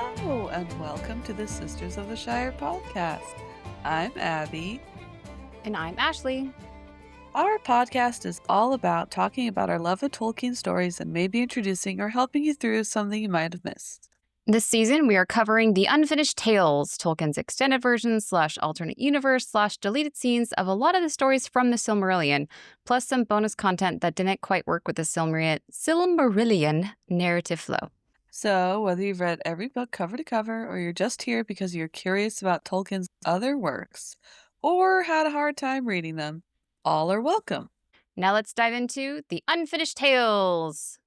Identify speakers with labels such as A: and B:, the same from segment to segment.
A: Hello, and welcome to the Sisters of the Shire podcast. I'm Abby.
B: And I'm Ashley.
A: Our podcast is all about talking about our love of Tolkien stories and maybe introducing or helping you through something you might have missed.
B: This season, we are covering the unfinished tales, Tolkien's extended version / alternate universe / deleted scenes of a lot of the stories from the Silmarillion, plus some bonus content that didn't quite work with the Silmarillion narrative flow.
A: So, whether you've read every book cover to cover, or you're just here because you're curious about Tolkien's other works, or had a hard time reading them, all are welcome.
B: Now let's dive into the unfinished tales.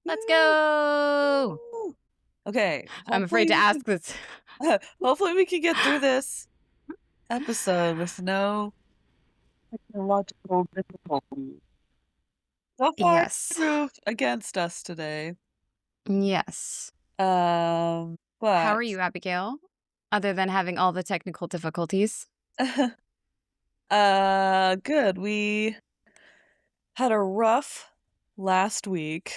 B: Let's go!
A: Okay.
B: I'm afraid to ask this.
A: Hopefully we can get through this episode with no technological difficulty. So far,
B: Yes.
A: proved against us today.
B: Yes.
A: But
B: how are you, Abigail? Other than having all the technical difficulties?
A: Good. We had a rough last week.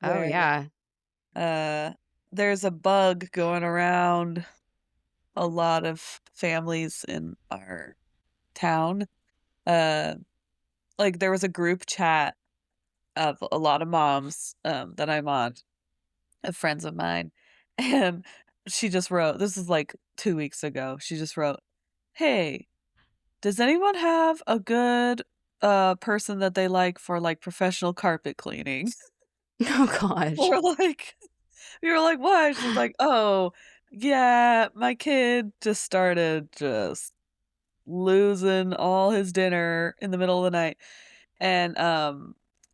B: Oh, yeah.
A: There's a bug going around a lot of families in our town. Like there was a group chat of a lot of moms that I'm on, of friends of mine, and she just wrote, this is like 2 weeks ago, she just wrote, "Hey, does anyone have a good person that they like for like professional carpet cleaning?"
B: Oh, gosh.
A: We were like, "What?" She's like, "Oh, yeah, my kid just started just losing all his dinner in the middle of the night." And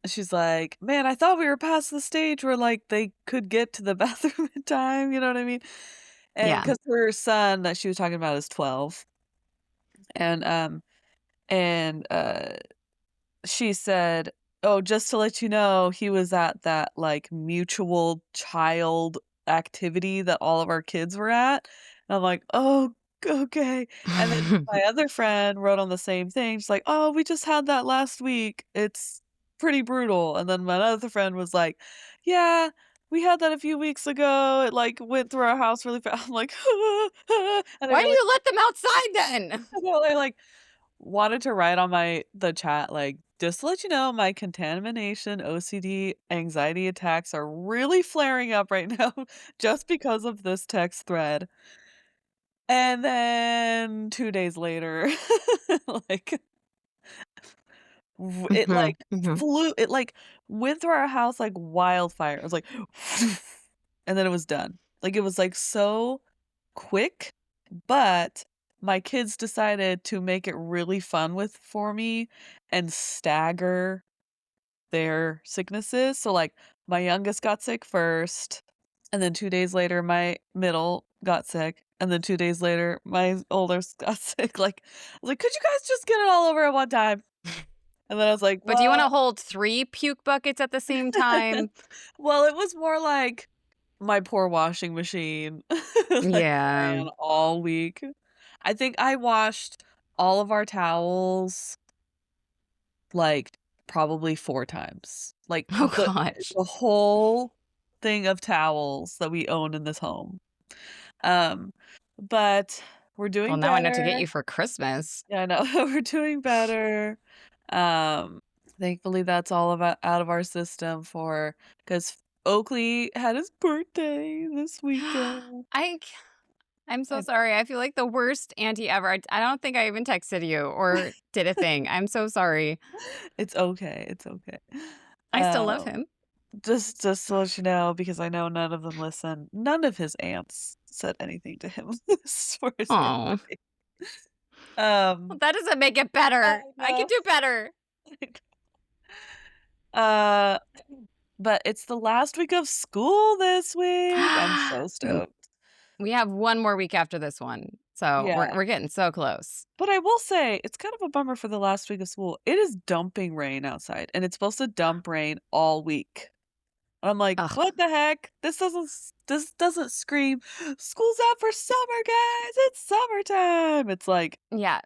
A: she's like, "Man, I thought we were past the stage where like they could get to the bathroom in time." You know what I mean? And
B: Yeah.
A: because her son that she was talking about is 12, and she said, "Oh, just to let you know, he was at that like mutual child activity that all of our kids were at." And I'm like, "Oh, okay." And then my other friend wrote on the same thing. She's like, "Oh, we just had that last week. It's pretty brutal." And then my other friend was like, "Yeah, we had that a few weeks ago. It like went through our house really fast." I'm like, and
B: Why do you let them outside then?
A: I like wanted to write on the chat, like, "Just to let you know, my contamination, OCD, anxiety attacks are really flaring up right now just because of this text thread." And then 2 days later, like, it, like, it, like, went through our house like wildfire. It was like, and then it was done. Like, it was, like, so quick, but my kids decided to make it really fun for me and stagger their sicknesses. So, like, my youngest got sick first, and then 2 days later, my middle got sick, and then 2 days later, my oldest got sick. Like, I was like, "Could you guys just get it all over at one time?" And then I was like,
B: But do you want to
A: "Well."
B: hold 3 puke buckets at the same time?
A: Well, it was more like my poor washing machine, like,
B: Yeah.
A: ran all week. I think I washed all of our towels, like, probably 4 times. Like,
B: Oh, gosh.
A: the whole thing of towels that we own in this home. Um, but we're
B: Well,
A: doing
B: now I know to get
A: better.
B: you for Christmas.
A: Yeah, I know. We're doing better. Um, Thankfully, that's all out of our system because Oakley had his birthday this weekend.
B: I I'm so
A: I
B: sorry. I feel like the worst auntie ever. I don't think I even texted you or did a thing. I'm so sorry.
A: It's okay, it's okay.
B: I still love
A: Um,
B: him.
A: just to let you know, because I know none of them listen, none of his aunts said anything to him for his
B: Oh,
A: birthday.
B: well,
A: Um,
B: that doesn't make it
A: I
B: better. I can
A: know.
B: do better.
A: Uh, but it's the last week of school this week. I'm so stoked.
B: We have one more week after this one. So
A: Yeah.
B: we're getting so close.
A: But I will say, it's kind of a bummer for the last week of school. It is dumping rain outside, and it's supposed to dump rain all week. And I'm like,
B: Ugh.
A: "What the heck? This doesn't scream, 'School's out for summer, guys. It's summertime.'" It's like,
B: Yeah.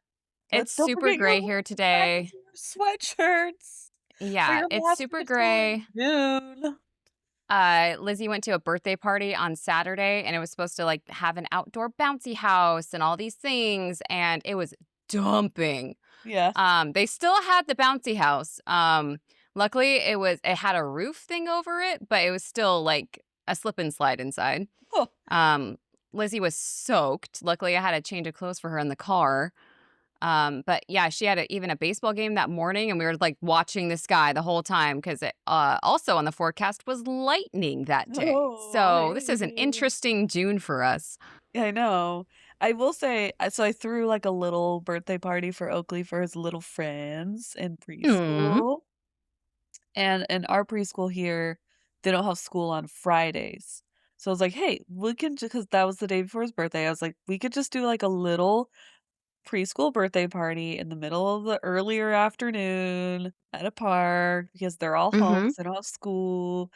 B: It's
A: Don't
B: super
A: forget your
B: gray here
A: back
B: today.
A: your sweatshirts for
B: Yeah,
A: your
B: it's
A: last
B: super
A: week of school in
B: gray.
A: June."
B: Lizzie went to a birthday party on Saturday, and it was supposed to, like, have an outdoor bouncy house and all these things, and it was dumping.
A: Yeah.
B: They still had the bouncy house. Luckily, it had a roof thing over it, but it was still, like, a slip and slide inside.
A: Oh.
B: Um, Lizzie was soaked. Luckily, I had a change of clothes for her in the car. But yeah, she had even a baseball game that morning, and we were like watching the sky the whole time because it also on the forecast was lightning that day.
A: Oh,
B: So this is an
A: hey.
B: interesting June for us.
A: Yeah, I know. I will say, so I threw like a little birthday party for Oakley for his little friends in
B: Hmm.
A: preschool. And in our preschool here, they don't have school on Fridays. So I was like, hey, we can just, because that was the day before his birthday. I was like, we could just do like a little preschool birthday party in the middle of the earlier afternoon at a park because they're all home
B: Hmm.
A: because they don't have school.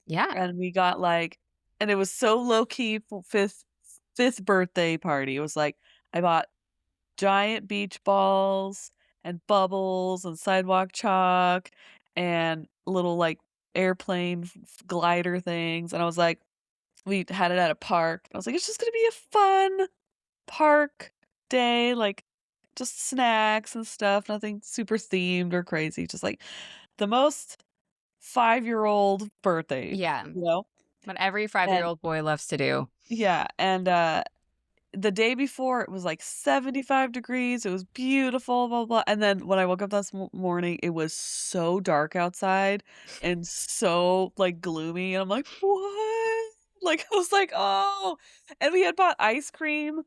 B: Yeah.
A: And we got like, and it was so low key for fifth birthday party. It was like I bought giant beach balls and bubbles and sidewalk chalk and little like airplane glider things. And I was like, we had it at a park. I was like, it's just gonna be a fun park day, like just snacks and stuff, nothing super themed or crazy, just like the most 5-year-old birthday,
B: Yeah.
A: you know?
B: What every
A: And
B: 5-year-old boy loves to do.
A: yeah, and the day before it was like 75 degrees, it was beautiful, blah, blah, and then when I woke up this morning, it was so dark outside and so, like, gloomy, and I'm like, "What?" Like, I was like, "Oh," and we had bought ice cream,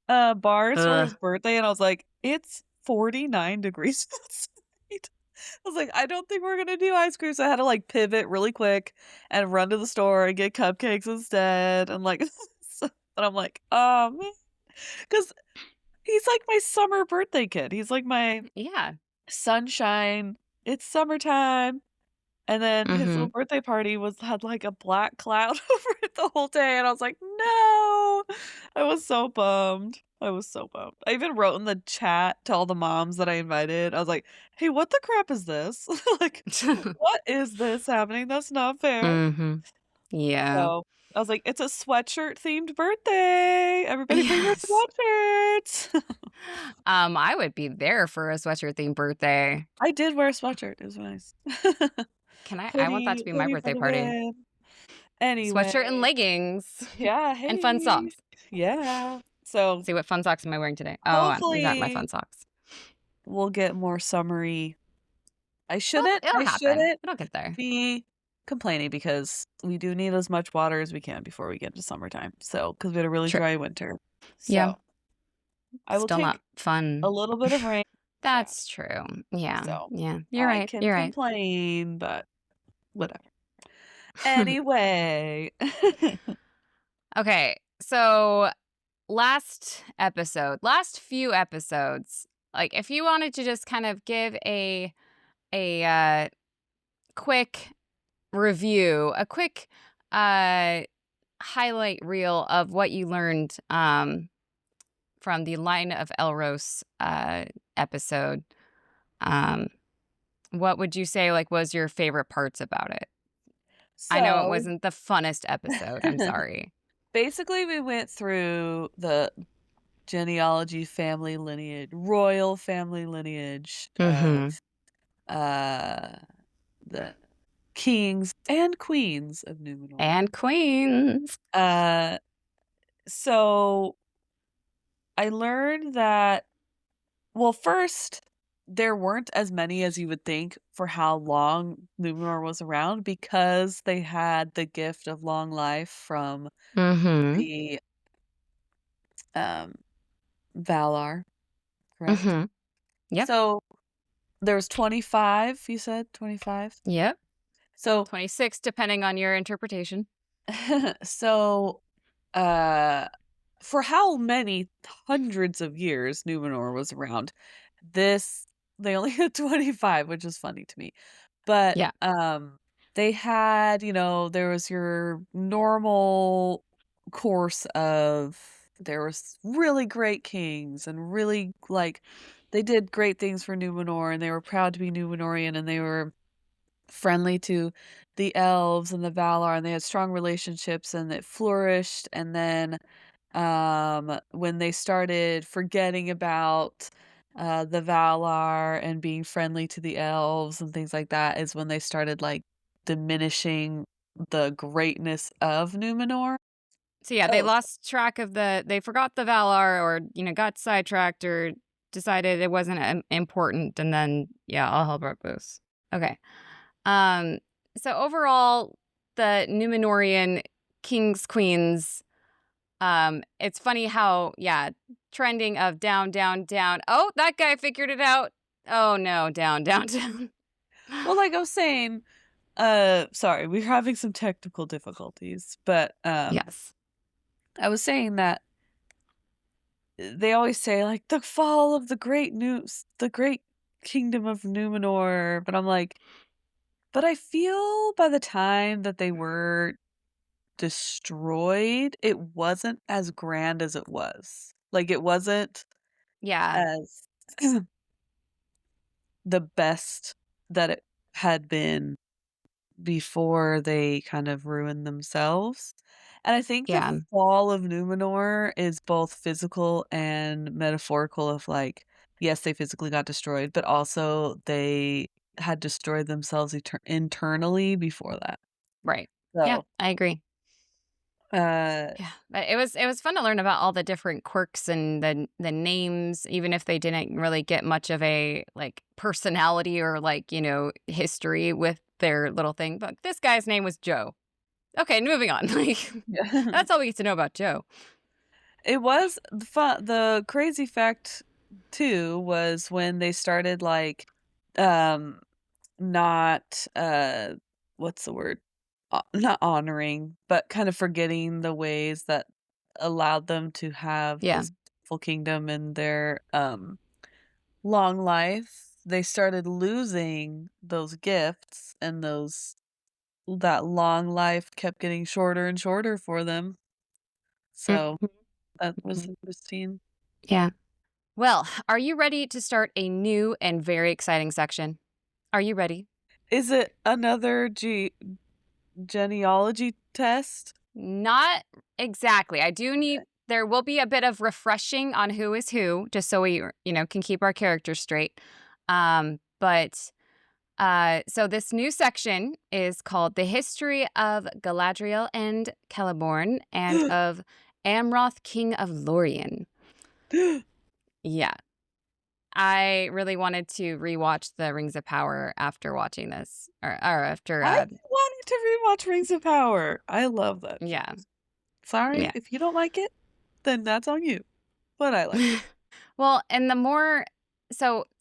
A: bars for
B: Ugh.
A: his birthday, and I was like, "It's 49 degrees outside." I was like, "I don't think we're gonna do ice cream," so I had to, like, pivot really quick and run to the store and get cupcakes instead, and, like, so but I'm like, "Oh, man," 'cause he's like my summer birthday kid. He's like my
B: Yeah.
A: sunshine, it's summertime, and then his
B: Hmm.
A: little birthday party had, like, a black cloud over it the whole day, and I was like, "No." I was so bummed. I was so bummed. I even wrote in the chat to all the moms that I invited. I was like, "Hey, what the crap is this? Like, what is this happening? That's not fair."
B: Hmm. Yeah.
A: So, I was like, "It's a sweatshirt themed birthday. Everybody bring your
B: Yes.
A: sweatshirts."
B: I would be there for a sweatshirt themed birthday.
A: I did wear a sweatshirt, it was nice.
B: I want that to be my
A: Hoodie for
B: birthday
A: the
B: party.
A: win.
B: Sweatshirt and
A: Anyway,
B: leggings
A: yeah,
B: and fun
A: hey.
B: socks.
A: Yeah. So,
B: See, what fun socks am I wearing today? Oh, these aren't my
A: hopefully,
B: fun socks.
A: we'll get more summery. I
B: Well,
A: shouldn't
B: it'll
A: I
B: happen.
A: shouldn't
B: It'll get there.
A: be complaining because we do need as much water as we can before we get into summertime, so because we had a really
B: True.
A: dry winter.
B: Yeah.
A: So, I will
B: Still not
A: take a
B: fun.
A: little bit of rain. Yeah,
B: That's true. Yeah.
A: so
B: Yeah. You're
A: I
B: right.
A: can
B: You're right.
A: complain, but whatever. Anyway.
B: Okay. So, last few episodes, like if you wanted to just kind of give a quick review, a quick uh highlight reel of what you learned from the Line of Elros episode. Um, what would you say like was your favorite parts about it? I know it
A: So
B: wasn't the funnest episode. I'm sorry.
A: basically, we went through the genealogy, family lineage, royal family lineage
B: Mm-hmm.
A: of uh the kings and queens of Numenor.
B: And Queens.
A: Uh so I learned that, well, first there weren't as many as you would think for how long Numenor was around because they had the gift of long life from
B: Mm-hmm.
A: the um Valar, correct?
B: Mm-hmm. Yep.
A: So there's 25, you said 25?
B: Yep.
A: So
B: 26, depending on your interpretation.
A: so uh for how many hundreds of years Numenor was around, this they only had 25, which is funny to me. But
B: Yeah.
A: they had, there was your normal course of there was really great kings and really like they did great things for Numenor and they were proud to be Numenorian and they were friendly to the elves and the Valar, and they had strong relationships, and it flourished, and then, when they started forgetting about, the Valar and being friendly to the elves and things like that is when they started, like, diminishing the greatness of Numenor.
B: So yeah, they
A: Oh,
B: lost track of they forgot the Valar or, got sidetracked or decided it wasn't important and then yeah, all hell broke loose. Okay. Um so overall the Numenorian kings queens it's funny how yeah, trending of down down down. Oh, that guy figured it out. Oh no, down down down.
A: well, like I was saying, sorry, we're having some technical difficulties, but,
B: Yes.
A: I was saying that they always say, like, "The fall of the great kingdom of Numenor," but I'm like, but I feel by the time that they were destroyed, it wasn't as grand as it was. Like, it wasn't
B: Yeah.
A: as the best that it had been before they kind of ruined themselves. And I think the
B: Yeah.
A: fall of Numenor is both physical and metaphorical of, like, yes, they physically got destroyed, but also they had destroyed themselves internally before that.
B: Right. Yeah,
A: So,
B: I agree.
A: uh,
B: Yeah, but it was fun to learn about all the different quirks and the names, even if they didn't really get much of a like personality or like history with their little thing. But this guy's name was Joe. Okay, moving on. Like
A: yeah.
B: that's all we get to know about Joe.
A: It was the crazy fact too was when they started, like, um not, what's the word? Not honoring, but kind of forgetting the ways that allowed them to have
B: Yeah.
A: this full kingdom in their, long life. They started losing those gifts and that long life kept getting shorter and shorter for them. So,
B: Mhm,
A: that was
B: mhm.
A: interesting.
B: Yeah. Well, are you ready to start a new and very exciting section? Are you ready?
A: Is it another genealogy test?
B: Not exactly. I do need there will be a bit of refreshing on who is who, just so we, can keep our characters straight. But so this new section is called The History of Galadriel and Celeborn and of Amroth, King of Lorien. Yeah. I really wanted to rewatch The Rings of Power after watching this, or after,
A: I've been wanting to rewatch Rings of Power. I love that show.
B: yeah,
A: Sorry,
B: yeah.
A: if you don't like it, then that's on you, but I like it.
B: Well, and the more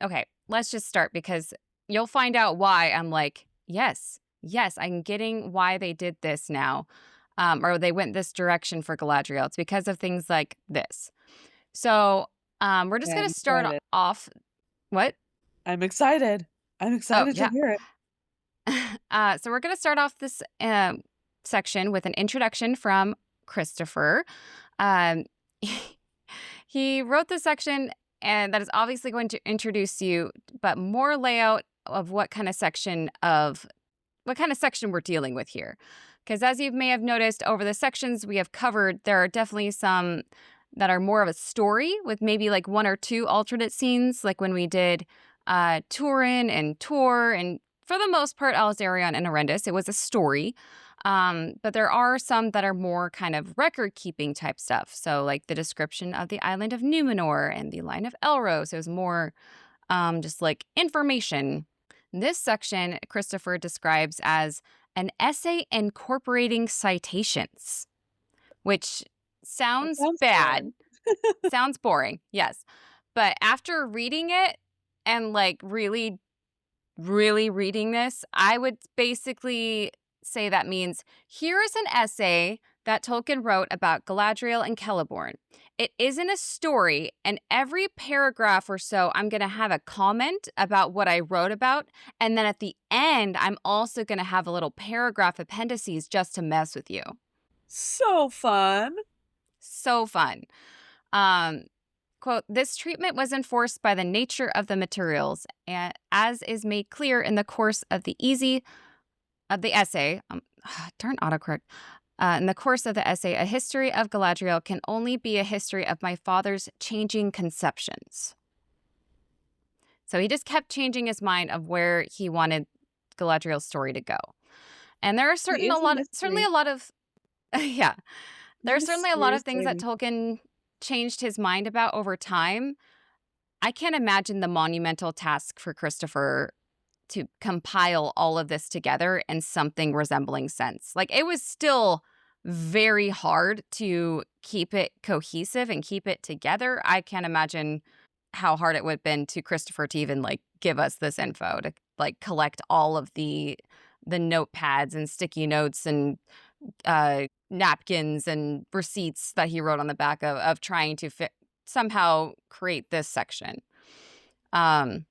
B: okay, let's just start because you'll find out why I'm like, yes, yes, I'm getting why they did this now. Or they went this direction for Galadriel. It's because of things like this. So, we're just
A: Okay,
B: gonna
A: I'm
B: start
A: excited.
B: off. What?
A: I'm excited. I'm
B: Oh,
A: excited to
B: yeah.
A: hear it.
B: So we're gonna start off this section with an introduction from Christopher. Um, he wrote this section, and that is obviously going to introduce you, but more layout of what kind of section we're dealing with here. Because as you may have noticed over the sections we have covered, there are definitely some that are more of a story with maybe like one or two alternate scenes, like when we did Turin and Tor, and for the most part, Alzarion and Arendis. It was a story. But there are some that are more kind of record keeping type stuff. So, like the description of the island of Numenor and the line of Elros. It was more just like information. This section, Christopher describes as an essay incorporating citations, which
A: That
B: sounds
A: sounds
B: bad,
A: boring.
B: sounds boring, yes. But after reading it and like really really reading this, I would basically say that means here is an essay that Tolkien wrote about Galadriel and Celeborn. It isn't a story, and every paragraph or so, I'm going to have a comment about what I wrote about. And then at the end, I'm also going to have a little paragraph appendices just to mess with you.
A: So fun.
B: So fun. Um, quote, this treatment was enforced by the nature of the materials, and as is made clear in the course of the essay, darn autocorrect. In the course of the essay, a history of Galadriel can only be a history of my father's changing conceptions. So he just kept changing his mind of where he wanted Galadriel's story to go. And there are
A: He is a
B: certainly a
A: mystery.
B: lot of, yeah, there are certainly a lot
A: Mysterious
B: of things that
A: lady.
B: Tolkien changed his mind about over time. I can't imagine the monumental task for Christopher to compile all of this together in something resembling sense. Like, it was still very hard to keep it cohesive and keep it together. I can't imagine how hard it would have been to Christopher to even like give us this info, to like collect all of the notepads and sticky notes and napkins and receipts that he wrote on the back of trying to somehow create this section. Um,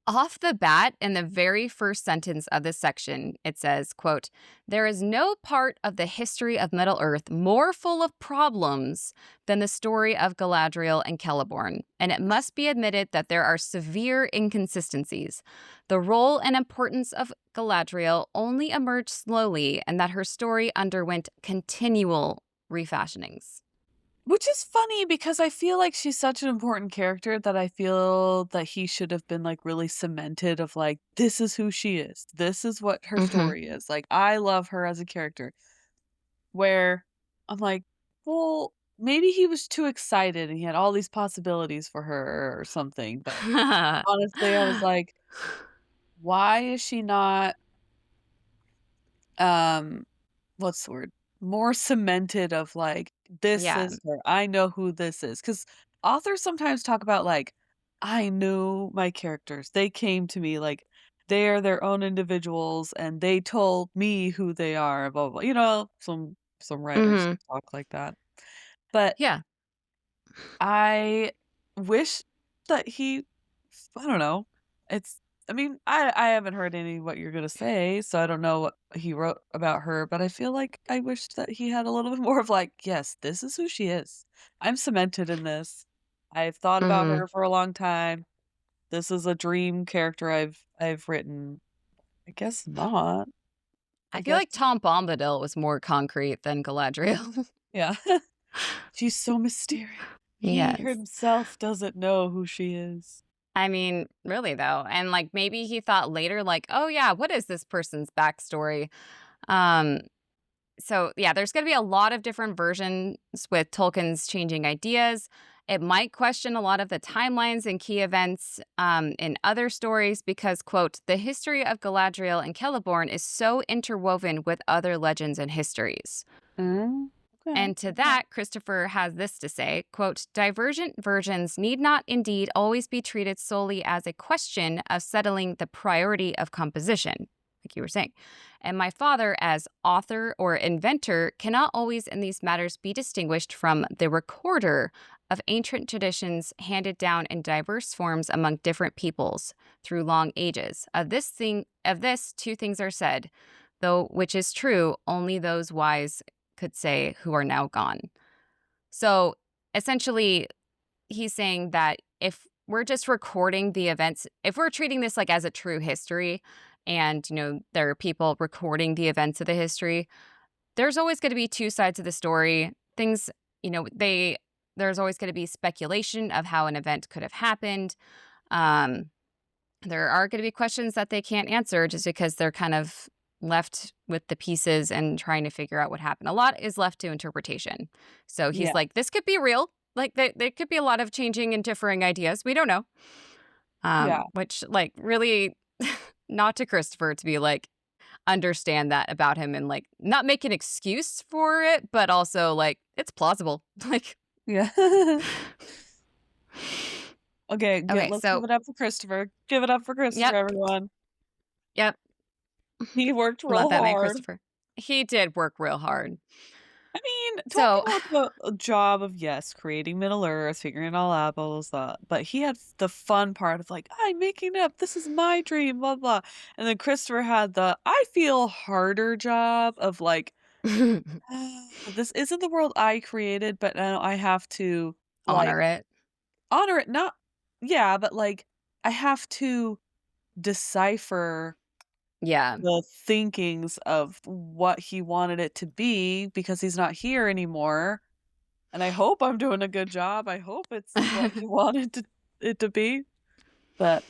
B: Off the bat, in the very first sentence of this section, it says, quote, there is no part of the history of Middle-earth more full of problems than the story of Galadriel and Celeborn, and it must be admitted that there are severe inconsistencies. The role and importance of Galadriel only emerged slowly, and that her story underwent continual refashionings.
A: Which is funny because I feel like she's such an important character that I feel that he should have been, like, really cemented of, like, "This is who she is. This is what her
B: Mhm.
A: story is." Like, I love her as a character. Where I'm like, "Well, maybe he was too excited and he had all these possibilities for her or something," but honestly, I was like, "Why is she not" um what's the word? More cemented of like, "This
B: Yeah.
A: is her. I know who this is." Because authors sometimes talk about like, "I knew my characters. They came to me, like, they are their own individuals, and they told me who they are, blah, blah, blah." Some writers
B: Mhm.
A: talk like that. But
B: Yeah.
A: I wish that he I don't know. It's I mean, I haven't heard any what you're gonna say, so I don't know what he wrote about her, but I feel like I wish that he had a little bit more of like, "Yes, this is who she is. I'm cemented in this. I've thought about
B: Mhm.
A: her for a long time. This is a dream character I've written." I guess not. I
B: I feel
A: guess
B: like Tom Bombadil was more concrete than Galadriel.
A: yeah. She's so mysterious. He
B: Yes.
A: himself doesn't know who she is.
B: I mean, really though, and, like, maybe he thought later, like, "Oh, yeah, what is this person's backstory?" Um, so, yeah, there's gonna be a lot of different versions with Tolkien's changing ideas. It might question a lot of the timelines and key events, in other stories because, quote, "The history of Galadriel and Celeborn is so interwoven with other legends and histories."
A: Mm, okay,
B: And to
A: okay.
B: that, Christopher has this to say, quote, divergent versions need not indeed always be treated solely as a question of settling the priority of composition, like you were saying. And my father, as author or inventor, cannot always in these matters be distinguished from the recorder of ancient traditions handed down in diverse forms among different peoples through long ages. Of this, two things are said, though which is true, only those wise could say who are now gone. So essentially, he's saying that if we're just recording the events, if we're treating this like as a true history, and there are people recording the events of the history, there's always going to be two sides of the story. Things, they there's always going to be speculation of how an event could have happened. Um, there are going to be questions that they can't answer just because they're kind of left with the pieces and trying to figure out what happened. A lot is left to interpretation. So he's
A: Yeah,
B: like, this could be real. Like, there could be a lot of changing and differing ideas. We don't know.
A: yeah,
B: Which, like, really, not to Christopher to be like, understand that about him and, like, not make an excuse for it, but also, like, it's plausible. Like,
A: yeah. Okay,
B: okay,
A: let's give
B: so,
A: it up for Christopher. Give it up for Christopher,
B: yep,
A: everyone.
B: yep.
A: He worked
B: Love
A: real
B: that man,
A: hard.
B: Christopher. He did work real hard.
A: I mean,
B: So,
A: Tolkien wrote the job of, yes, creating Middle-earth, figuring it all out, blah, blah, blah, but he had the fun part of like, "I'm making it up, this is my dream, blah, blah," and then Christopher had the, I feel, harder job of like, "Ah, this isn't the world I created, but now I have to." like,
B: Honor it.
A: honor it, not yeah, but, like, I have to decipher
B: Yeah.
A: the thinkings of what he wanted it to be because he's not here anymore, and I hope I'm doing a good job, I hope it's what he wanted it to be, but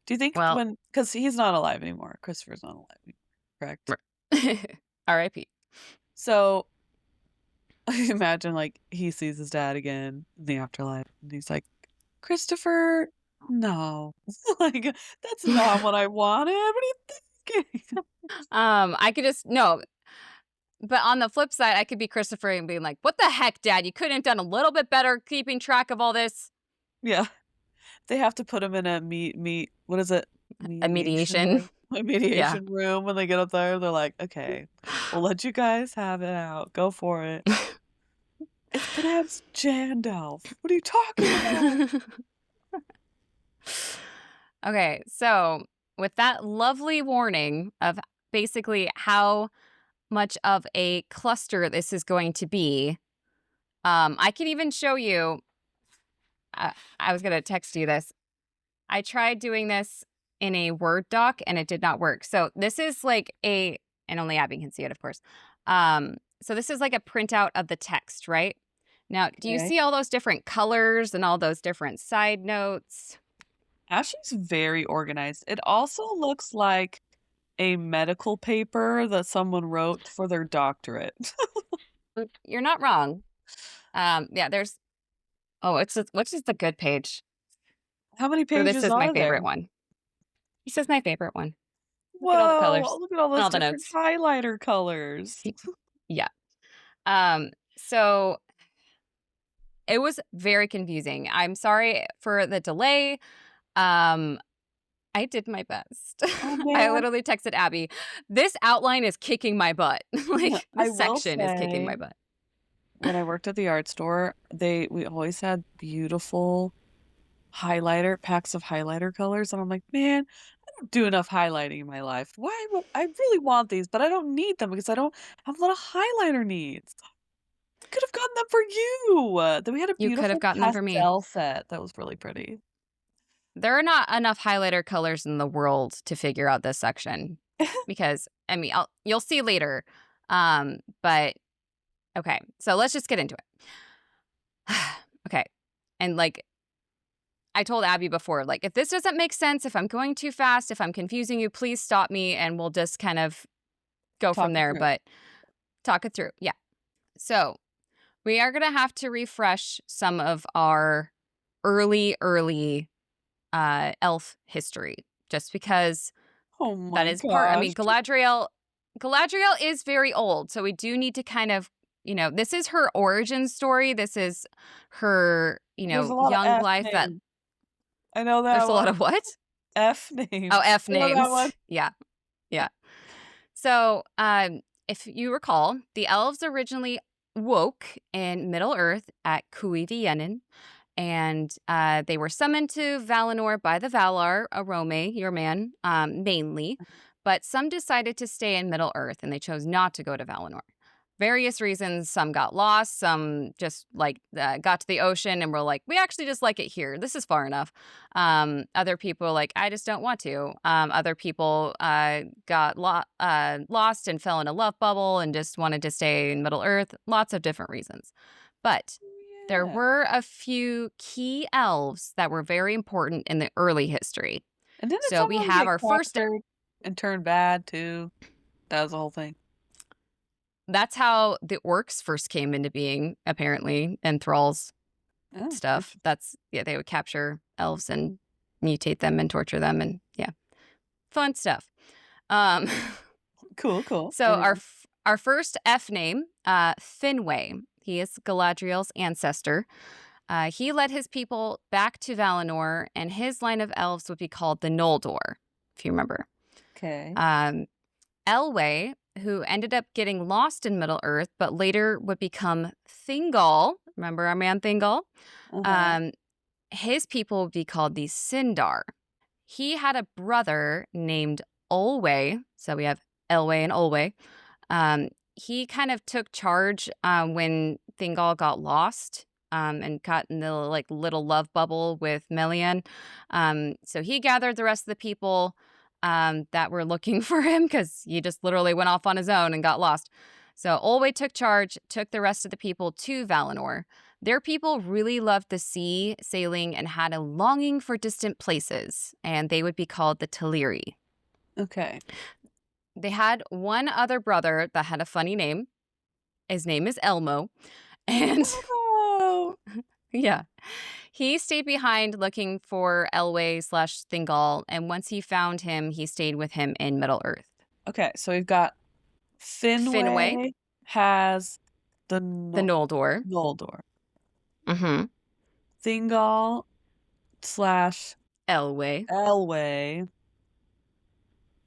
A: do you think
B: Well,
A: when because he's not alive anymore, Christopher's not alive anymore, correct?
B: R.I.P.
A: So, imagine, like, he sees his dad again in the afterlife, and he's like, "Christopher, no." Like, "That's not what I wanted, what are you thinking?"
B: I could just no, but on the flip side, I could be Christopher and being like, "What the heck, Dad? You couldn't have done a little bit better keeping track of all this."
A: Yeah. They have to put him in a what is it?
B: A
A: Mediation
B: mediation.
A: room? A
B: Yeah.
A: mediation room when they get up there, they're like, "Okay, we'll let you guys have it out, go for it." "It's pronounced Jandalf. What are you talking about?"
B: Okay, so with that lovely warning of basically how much of a cluster this is going to be, I can even show you. I was going to text you this. I tried doing this in a Word doc and it did not work. So this is like and only Abby can see it, of course. So this is like a printout of the text, right? Now, do you
A: Okay.
B: see all those different colors and all those different side notes?
A: Ashley's very organized. It also looks like a medical paper that someone wrote for their doctorate.
B: You're not wrong. Yeah, which is the good page?
A: How many
B: Or this
A: pages
B: is my
A: are there?
B: favorite one. This is my favorite one. Look at all the
A: Whoa,
B: colors
A: look at all
B: and
A: those
B: all the
A: different
B: notes.
A: highlighter colors.
B: Yeah. So it was very confusing. I'm sorry for the delay. Um, I did my best.
A: Oh,
B: I
A: man.
B: literally texted Abby, "This outline is kicking my butt. Like
A: I
B: this
A: will
B: section is kicking
A: say,
B: my butt."
A: when I worked at the art store, we always had beautiful packs of highlighter colors, and I'm like, "Man, I don't do enough highlighting in my life. Why would I really want these, but I don't need them because I don't have a lot of highlighter needs." I could have gotten them for you. Then we had a
B: You could have
A: beautiful
B: gotten them for me.
A: pastel set that was really pretty.
B: There are not enough highlighter colors in the world to figure out this section because I mean, you'll see later. But okay, so let's just get into it. Okay. And like I told Abby before, like if this doesn't make sense, if I'm going too fast, if I'm confusing you, please stop me and we'll just kind of go from
A: Talk it
B: there,
A: through.
B: but talk it through. Yeah. So, we are going to have to refresh some of our early elf history just because
A: Oh
B: that
A: my
B: is part. I
A: gosh.
B: mean, Galadriel is very old, so we do need to kind of, this is her origin story. This is her,
A: There's a lot of
B: young
A: F
B: life that
A: names. I know that
B: there's a lot
A: one.
B: of what?
A: F
B: Oh,
A: names.
B: F
A: I know that
B: names.
A: one.
B: Yeah. Yeah. So, if you recall, the elves originally woke in Middle Earth at Cuiviénen, and they were summoned to Valinor by the Valar, Arome, your man, mainly. But some decided to stay in Middle Earth, and they chose not to go to Valinor. Various reasons. Some got lost. Some just got to the ocean and were like, "We actually just like it here. This is far enough." Other people were like, "I just don't want to." Other people got lost and fell in a love bubble and just wanted to stay in Middle Earth. Lots of different reasons, but there
A: Yeah.
B: were a few key elves that were very important in the early history.
A: And didn't
B: So we
A: someone
B: have
A: get
B: our first.
A: captured and turned bad too? That was the whole thing.
B: That's how the orcs first came into being, apparently, and thralls
A: Oh,
B: stuff. Yeah, they would capture elves and mutate them and torture them, and yeah, fun stuff. Um,
A: cool, cool.
B: so
A: Anyway.
B: our first F name, Finwë. He is Galadriel's ancestor. He led his people back to Valinor, and his line of elves would be called the Noldor, if you remember.
A: Okay.
B: Elwë, who ended up getting lost in Middle Earth, but later would become Thingol. Remember our man Thingol?
A: Uh-huh.
B: Um, his people would be called the Sindar. He had a brother named Olwë. So we have Elwë and Olwë. He kind of took charge when Thingol got lost. and caught in the like little love bubble with Melian. So he gathered the rest of the people that were looking for him because he just literally went off on his own and got lost. So Olwe took charge, took the rest of the people to Valinor. Their people really loved the sea, sailing, and had a longing for distant places, and they would be called the Teleri.
A: Okay.
B: They had one other brother that had a funny name. His name is Elmo. And
A: Oh.
B: yeah, he stayed behind looking for Elwë/Thingol, and once he found him, he stayed with him in Middle-earth.
A: Okay, so we've got
B: Finwë,
A: Finwë has the
B: Noldor.
A: Noldor.
B: Mm-hmm.
A: Thingol slash
B: Elwë.
A: Elwë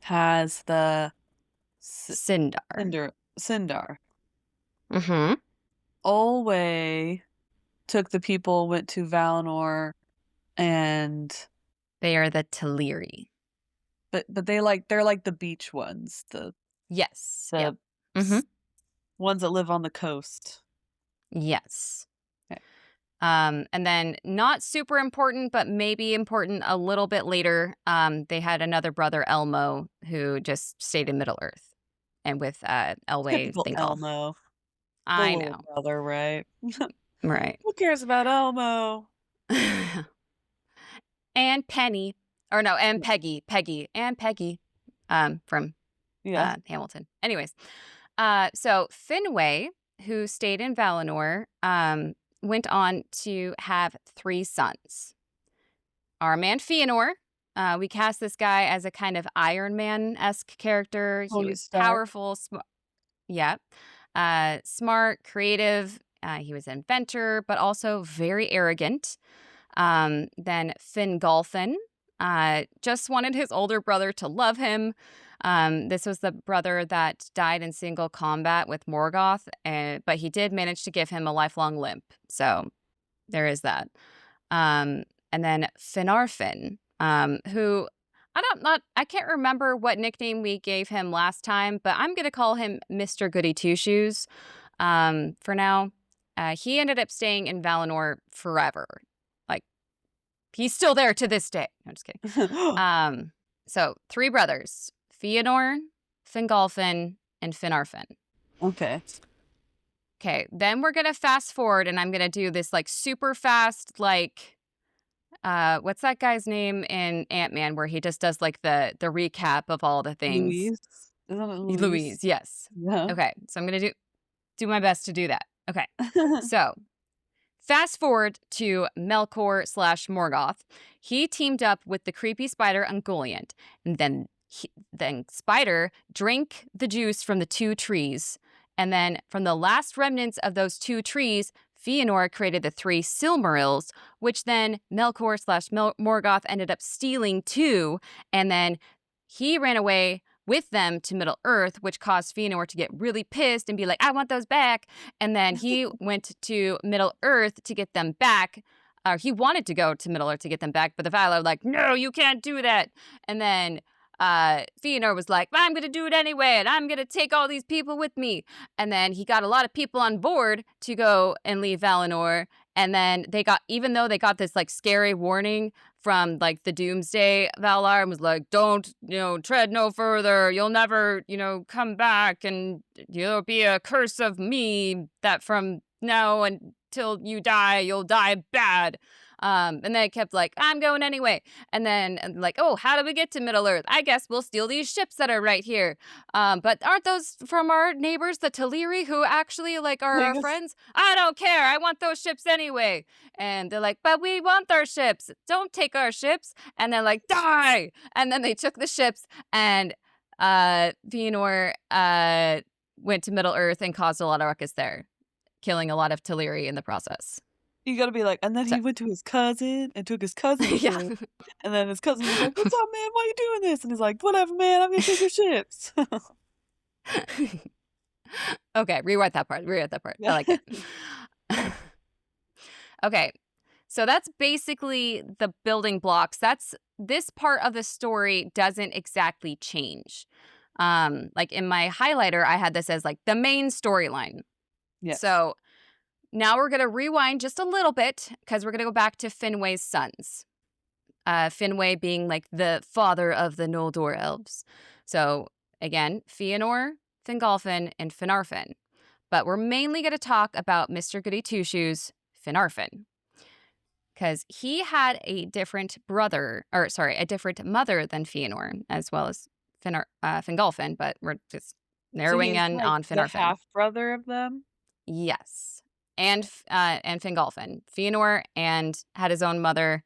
A: has the
B: Sindar.
A: Sindar.
B: Mm-hmm.
A: Olwe took the people, went to Valinor, and
B: They are the Teleri.
A: but they're like the beach ones,
B: Yes.
A: the
B: Yep. Mm-hmm.
A: ones that live on the coast.
B: Yes.
A: Okay.
B: And then not super important, but maybe important a little bit later, they had another brother, Elmo, who just stayed in Middle-earth and with Elwë
A: Typical
B: Thingol.
A: Elmo. The
B: I
A: little
B: know.
A: brother, right?
B: Right.
A: Who cares about Elmo?
B: And Penny. Or no, and Peggy. And Peggy. From
A: Yeah.
B: Hamilton. Anyways. So Finwë, who stayed in Valinor, went on to have 3 sons. Our man Fëanor. We cast this guy as a kind of Iron Man-esque character. He
A: Tony
B: was
A: Stark.
B: powerful, smart, creative. He was an inventor, but also very arrogant. Then Fingolfin just wanted his older brother to love him. This was the brother that died in single combat with Morgoth, but he did manage to give him a lifelong limp. So there is that. And then Finarfin, who I can't remember what nickname we gave him last time, but I'm going to call him Mr. Goody Two-Shoes for now. He ended up staying in Valinor forever. Like, he's still there to this day. No, I'm just kidding. So 3 brothers, Fëanor, Fingolfin, and Finarfin.
A: Okay.
B: Okay, then we're going to fast forward, and I'm going to do this, like, super fast, like, what's that guy's name in Ant-Man where he just does, like, the recap of all the things?
A: Louise? Isn't it Louise?
B: Louise, yes.
A: Yeah.
B: Okay, so I'm going to do my best to do that. Okay, so fast forward to Melkor/Morgoth. He teamed up with the creepy spider Ungoliant, and then Spider drank the juice from the 2 trees. And then from the last remnants of those 2 trees, Fëanor created the 3 Silmarils, which then Melkor/Morgoth ended up stealing too. And then he ran away with them to Middle-earth, which caused Fëanor to get really pissed and be like, I want those back. And then he went to Middle-earth to get them back. He wanted to go to Middle-earth to get them back, but the Valar were like, no, you can't do that. And then Fëanor was like, I'm going to do it anyway, and I'm going to take all these people with me. And then he got a lot of people on board to go and leave Valinor. And then even though they got this like scary warning from like the Doomsday Valar and was like, don't, tread no further. You'll never, come back, and there'll be a curse of me that from now until you die, you'll die bad. And then it kept like, I'm going anyway. And then like, oh, how do we get to Middle-earth? I guess we'll steal these ships that are right here. But aren't those from our neighbors, the Teleri, who actually like are our friends? I don't care. I want those ships anyway. And they're like, but we want our ships. Don't take our ships. And they're like, die. And then they took the ships, and Fëanor went to Middle-earth and caused a lot of ruckus there, killing a lot of Teleri in the process.
A: You gotta be like, and then he went to his cousin and took his cousin's
B: Yeah.
A: ship. And then his cousin was like, what's up, man? Why you doing this? And he's like, whatever, man. I'm gonna take your ships.
B: Okay, rewrite that part. I like it. Okay, so that's basically the building blocks. This part of the story doesn't exactly change. Like in my highlighter, I had this as like the main storyline.
A: Yes.
B: So Now we're going to rewind just a little bit because we're going to go back to Finway's sons. Finway being like the father of the Noldor elves. So again, Fëanor, Fingolfin, and Finarfin. But we're mainly going to talk about Mr. Goody Two-Shoes, Finarfin. Because he had a different a different mother than Fëanor, as well as Fingolfin, but we're just
A: So
B: narrowing
A: he's
B: in
A: like
B: on
A: the
B: Finarfin.
A: half brother of them?
B: Yes. And Fingolfin. Fëanor and had his own mother.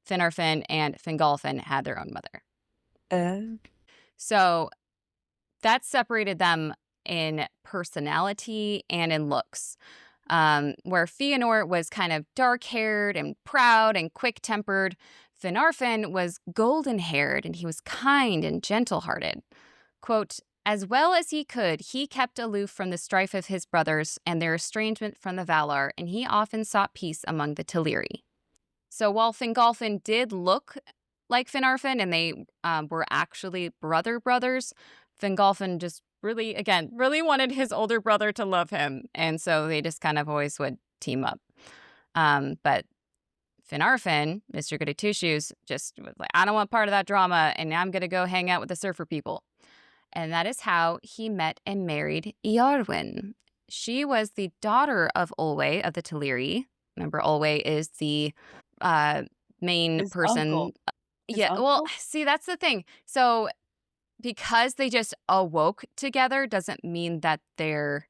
B: Finarfin and Fingolfin had their own mother. So that separated them in personality and in looks. Where Fëanor was kind of dark-haired and proud and quick-tempered, Finarfin was golden-haired and he was kind and gentle-hearted. Quote, as well as he could, he kept aloof from the strife of his brothers and their estrangement from the Valar, and he often sought peace among the Teleri. So while Fingolfin did look like Finarfin and they were actually brothers, Fingolfin just really wanted his older brother to love him. And so they just kind of always would team up. But Finarfin, Mr. Goody Two-Shoes, just was like, I don't want part of that drama, and I'm going to go hang out with the surfer people. And that is how he met and married Eowyn. She was the daughter of Olwe of the Teleri. Remember, Olwe is the main
A: His
B: person.
A: uncle. His
B: Yeah, well,
A: uncle?
B: see, that's the thing. So because they just awoke together doesn't mean that they're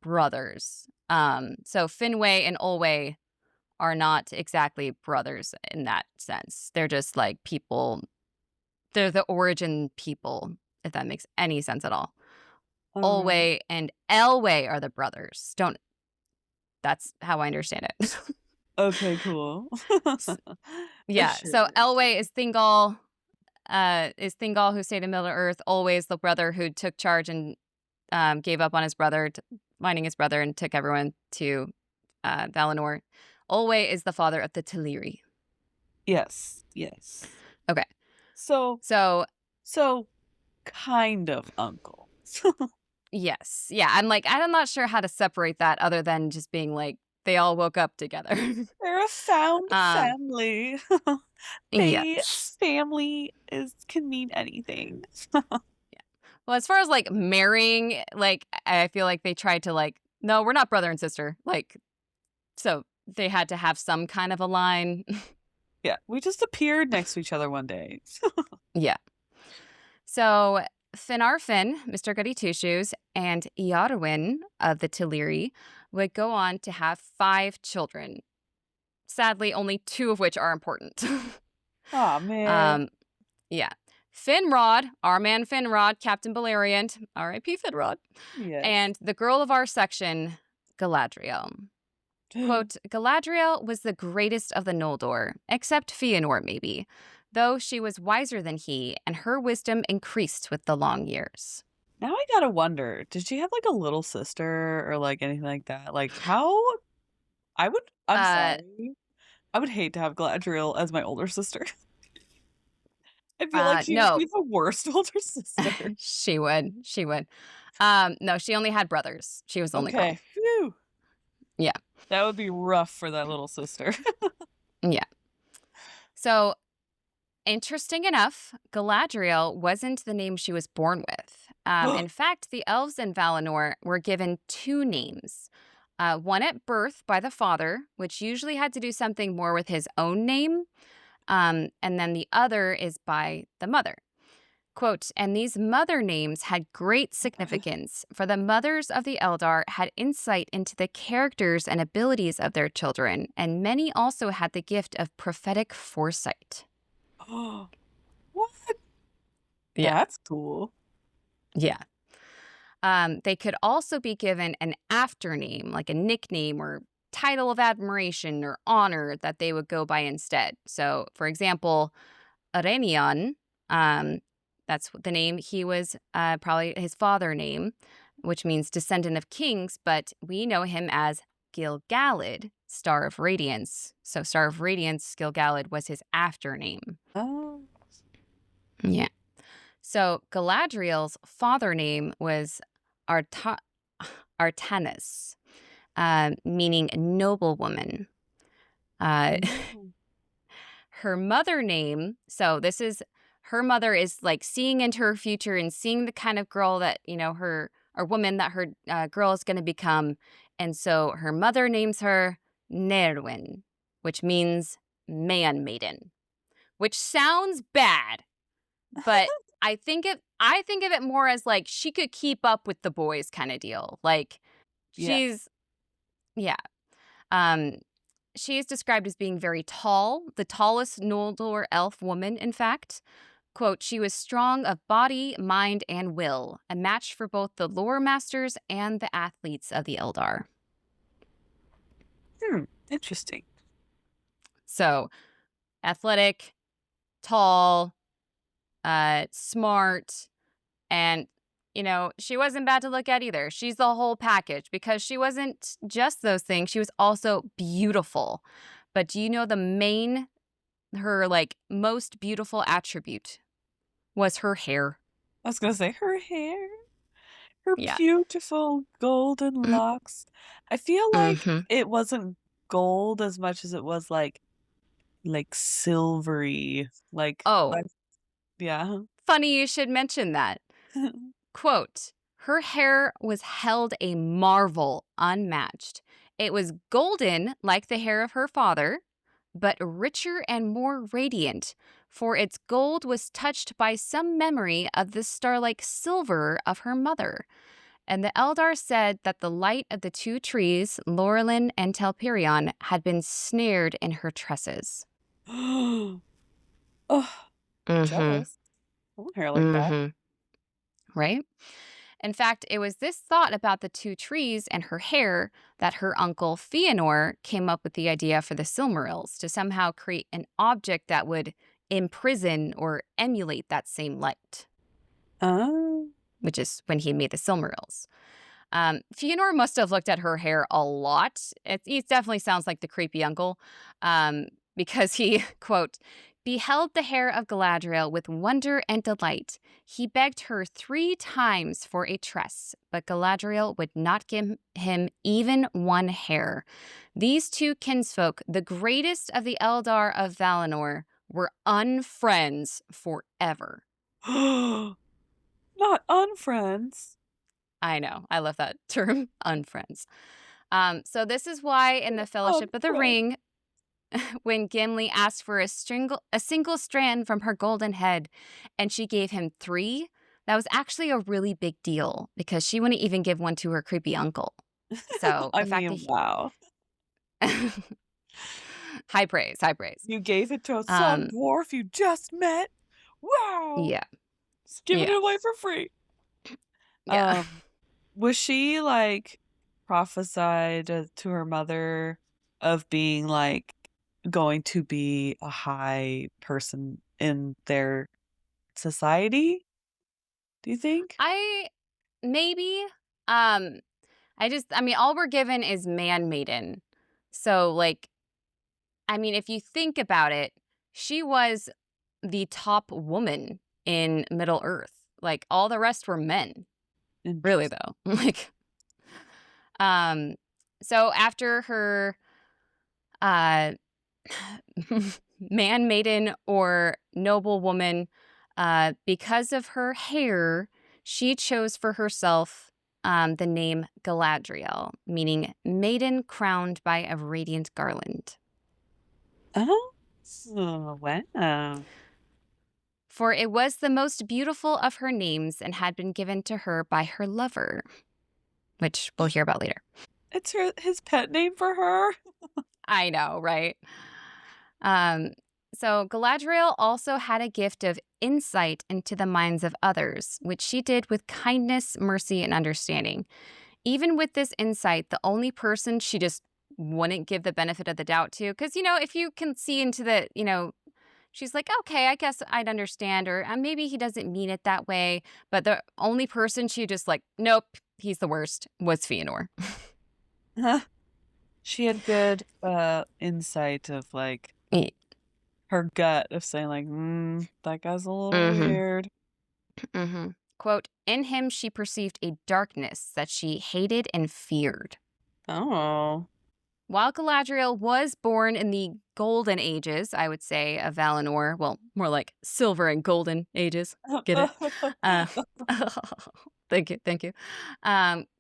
B: brothers. So Finway and Olwe are not exactly brothers in that sense. They're just like people. They're the origin people, if that makes any sense at all.
A: All right.
B: Olwe and Elwë are the brothers. That's how I understand it.
A: Okay, cool.
B: Yeah. So
A: Sure.
B: Elwë is Thingol who stayed in Middle Earth. Olwe is the brother who took charge and gave up on his brother, finding his brother, and took everyone to Valinor. Olwe is the father of the Teleri.
A: Yes.
B: Okay.
A: So
B: So
A: kind of uncle.
B: yes. Yeah. I'm not sure how to separate that other than just being like, they all woke up together.
A: They're a found
B: um,
A: family.
B: yes.
A: Family can mean anything.
B: Well, as far as like marrying, like I feel like they tried to like, no, we're not brother and sister. Like, so they had to have some kind of a line.
A: Yeah, we just appeared next to each other one day.
B: Yeah. So Finarfin, Mr. Goody Two-Shoes, and Eowyn of the Teleri would go on to have 5 children. Sadly, only 2 of which are important.
A: Aw, man.
B: Yeah. Finrod, our man Finrod, Captain Balerion, R.I.P. Finrod,
A: Yes.
B: and the girl of our section, Galadriel. Quote, Galadriel was the greatest of the Noldor, except Fëanor maybe, though she was wiser than he, and her wisdom increased with the long years.
A: Now I gotta wonder, did she have like a little sister or like anything like that? Like how I'm sorry. I would hate to have Galadriel as my older sister. I feel like she would
B: No.
A: be the worst older sister.
B: She would. No, she only had brothers. She was the only girl.
A: Okay. Phew.
B: Yeah.
A: That would be rough for that little sister.
B: Yeah. So, interesting enough, Galadriel wasn't the name she was born with. In fact, the elves in Valinor were given 2 names. One at birth by the father, which usually had to do something more with his own name. And then the other is by the mother. Quote, and these mother names had great significance, for the mothers of the Eldar had insight into the characters and abilities of their children, and many also had the gift of prophetic foresight.
A: Oh, what?
B: Yeah.
A: That's cool.
B: Yeah. They could also be given an after-name, like a nickname or title of admiration or honor that they would go by instead. So, for example, Arenion, that's the name he was, probably his father name, which means descendant of kings, but we know him as Gil-galad, Star of Radiance. So Star of Radiance, Gil-galad was his after name.
A: Oh.
B: Yeah. So Galadriel's father name was Artanis. meaning noblewoman. Uh,
A: Oh.
B: her mother name, so this is her mother is like seeing into her future and seeing the kind of girl that, her or woman that her girl is going to become. And so her mother names her Nerwin, which means man maiden, which sounds bad, but I think of it more as like she could keep up with the boys kind of deal. Like
A: Yeah.
B: she's yeah. Um she is described as being very tall, the tallest Noldor elf woman, in fact. Quote, she was strong of body, mind, and will, a match for both the lore masters and the athletes of the Eldar.
A: Interesting.
B: So, athletic, tall, smart, and, she wasn't bad to look at either. She's the whole package because she wasn't just those things. She was also beautiful. But do you know her like most beautiful attribute was her hair?
A: I was gonna say her hair, her
B: Yeah.
A: beautiful golden locks. I feel like
B: Mm-hmm.
A: it wasn't gold as much as it was like silvery. Like
B: Oh,
A: yeah.
B: funny you should mention that. Quote, her hair was held a marvel unmatched. It was golden like the hair of her father, but richer and more radiant, for its gold was touched by some memory of the star-like silver of her mother. And the Eldar said that the light of the two trees, Laurelin and Telperion, had been snared in her tresses.
A: Oh,
B: Mm-hmm.
A: jealous. I want hair like that.
B: Mm-hmm. Right? In fact, it was this thought about the two trees and her hair that her uncle Fëanor came up with the idea for the Silmarils to somehow create an object that would imprison or emulate that same light,
A: Oh.
B: which is when he made the Silmarils. Fëanor must have looked at her hair a lot. It definitely sounds like the creepy uncle, because he, quote, beheld the hair of Galadriel with wonder and delight. He begged her 3 times for a tress, but Galadriel would not give him even one hair. These two kinsfolk, the greatest of the Eldar of Valinor, were unfriends forever.
A: Not unfriends.
B: I know. I love that term, unfriends. So this is why in the Fellowship of the
A: Unfriends.
B: Ring, when Gimli asked for a single strand from her golden head, and she gave him 3, that was actually a really big deal because she wouldn't even give one to her creepy uncle. So
A: I
B: the fact that
A: mean, wow.
B: high praise, high praise.
A: You gave it to some
B: Um,
A: dwarf you just met? Wow.
B: yeah,
A: Just giving
B: yeah,
A: it away for free.
B: yeah.
A: Was she like prophesied to her mother of being like going to be a high person in their society? Do you think?
B: I maybe. Um, I mean, all we're given is man maiden. So like, I mean, if you think about it, she was the top woman in Middle Earth. Like all the rest were men. Really
A: Interesting.
B: though. Like um so after her uh man maiden or noble woman, because of her hair, she chose for herself the name Galadriel, meaning maiden crowned by a radiant garland.
A: Oh, wow.
B: For it was the most beautiful of her names and had been given to her by her lover, which we'll hear about later.
A: It's his pet name for her?
B: I know, right? Um, so Galadriel also had a gift of insight into the minds of others, which she did with kindness, mercy, and understanding. Even with this insight, the only person she just wouldn't give the benefit of the doubt to, because, if you can see into she's like, okay, I guess I'd understand, or maybe he doesn't mean it that way. But the only person she just like, nope, he's the worst, was Fëanor.
A: Huh? She had good insight of like her gut of saying like, that guy's a little
B: Mm-hmm.
A: weird.
B: Quote, in him she perceived a darkness that she hated and feared.
A: Oh.
B: While Galadriel was born in the golden ages, I would say, of Valinor, well, more like silver and golden ages. Get it? Uh, thank you, thank you.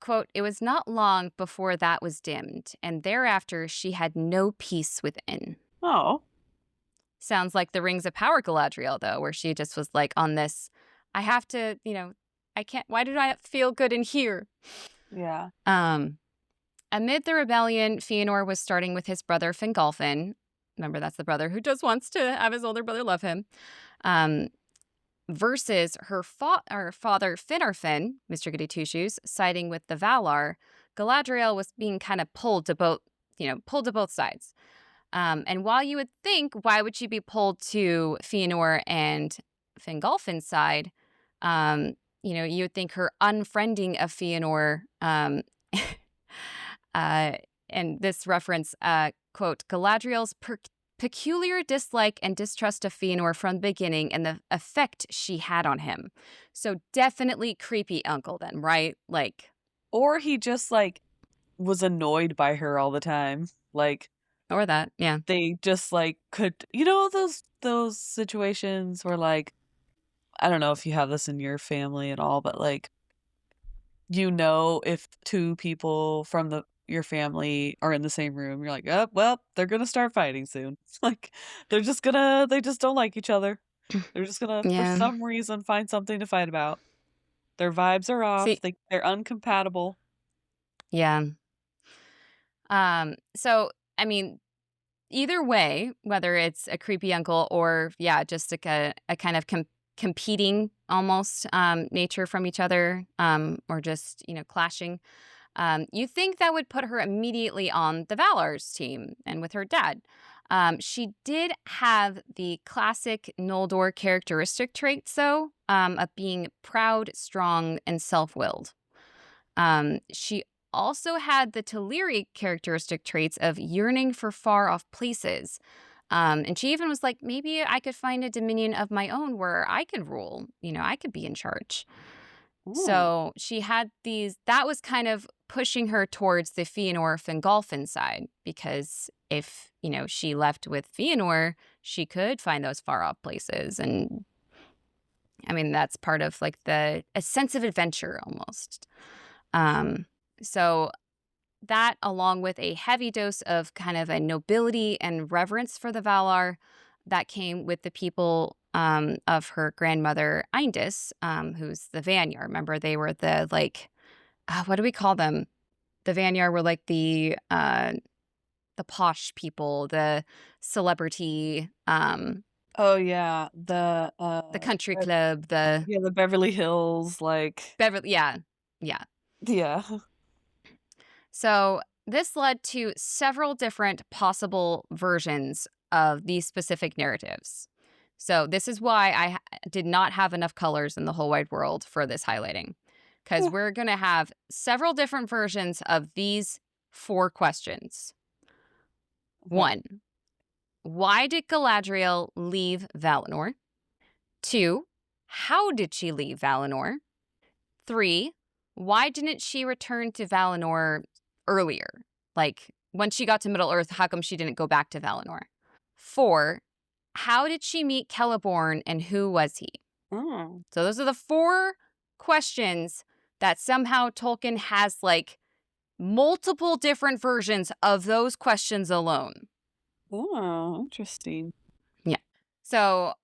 B: Quote, it was not long before that was dimmed, and thereafter she had no peace within.
A: Oh,
B: Sounds like the Rings of Power Galadriel, though, where she just was like on this, I have to, I can't, why did I feel good in here?
A: yeah.
B: Um, Amid the rebellion, Fëanor was starting with his brother Fingolfin. Remember, that's the brother who just wants to have his older brother love him. Um, versus her father Finarfin, Mr. Goody Two Shoes, siding with the Valar. Galadriel was being kind of pulled to both sides. And while you would think, why would she be pulled to Fëanor and Fingolfin's side? You would think her unfriending of Fëanor, uh, and this reference, quote, Galadriel's peculiar dislike and distrust of Fëanor from the beginning and the effect she had on him. So definitely creepy uncle then, right? Like,
A: Or he just, like, was annoyed by her all the time. Like,
B: or that, yeah.
A: they just, like, could those situations where, like, I don't know if you have this in your family at all, but, like, if two people from your family are in the same room, you're like, "Oh, well, they're gonna start fighting soon." Like, they just don't like each other. They're just gonna, for
B: Yeah.
A: some reason, find something to fight about. Their vibes are off.
B: See,
A: They're uncompatible.
B: yeah. So I mean, either way, whether it's a creepy uncle or yeah, just like a kind of competing almost nature from each other, or just clashing. You think that would put her immediately on the Valar's team and with her dad. She did have the classic Noldor characteristic traits, though, of being proud, strong, and self-willed. She also had the Teleri characteristic traits of yearning for far off places. And she even was like, maybe I could find a dominion of my own where I could rule. I could be in charge.
A: Ooh.
B: So she had that was kind of pushing her towards the Fëanor Fingolfin side, because if, she left with Fëanor, she could find those far off places. And I mean, that's part of like a sense of adventure almost. So that, along with a heavy dose of kind of a nobility and reverence for the Valar that came with the people of her grandmother Indis, who's the Vanyar. Remember, they were the like, what do we call them? The Vanyar were like the posh people, the celebrity,
A: Oh, yeah.
B: the country club, the
A: Yeah, the Beverly Hills, like,
B: Beverly. Yeah, yeah.
A: yeah.
B: So this led to several different possible versions of these specific narratives. So this is why did not have enough colors in the whole wide world for this highlighting, because we're going to have several different versions of these 4 questions.
A: Okay.
B: 1, why did Galadriel leave Valinor? 2, how did she leave Valinor? 3, why didn't she return to Valinor earlier? Like, when she got to Middle-earth, how come she didn't go back to Valinor? 4, how did she meet Celeborn and who was he?
A: Oh.
B: So those are the 4 questions that somehow Tolkien has, like, multiple different versions of those questions alone.
A: Oh, interesting.
B: Yeah. So,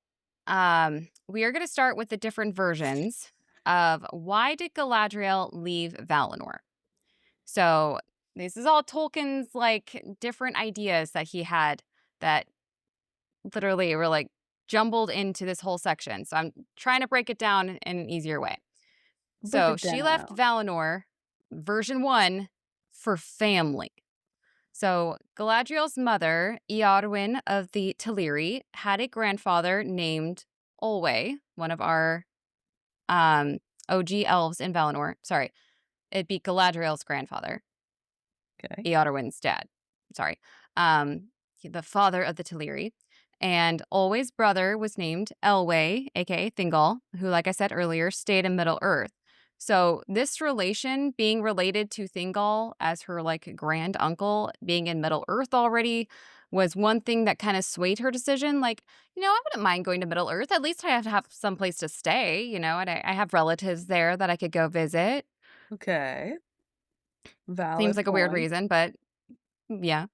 B: we are going to start with the different versions of why did Galadriel leave Valinor? So this is all Tolkien's like different ideas that he had that literally were like jumbled into this whole section. So I'm trying to break it down in an easier way.
A: Break
B: So
A: it
B: she left
A: down.
B: Valinor, version 1, for family. So Galadriel's mother, Eowyn of the Teleri, had a grandfather named Olwe, one of our OG elves in Valinor. Sorry, it'd be Galadriel's grandfather,
A: Okay.
B: Eowyn's dad. Sorry. The father of the Teleri. And Olwe's brother was named Elwë, aka Thingol, who, like I said earlier, stayed in Middle Earth. So this relation, being related to Thingol as her like grand uncle, being in Middle Earth already, was one thing that kind of swayed her decision. Like, I wouldn't mind going to Middle Earth. At least I have to have some place to stay, and I have relatives there that I could go visit.
A: Okay.
B: Seems
A: Valid
B: like a weird
A: point.
B: reason, but yeah.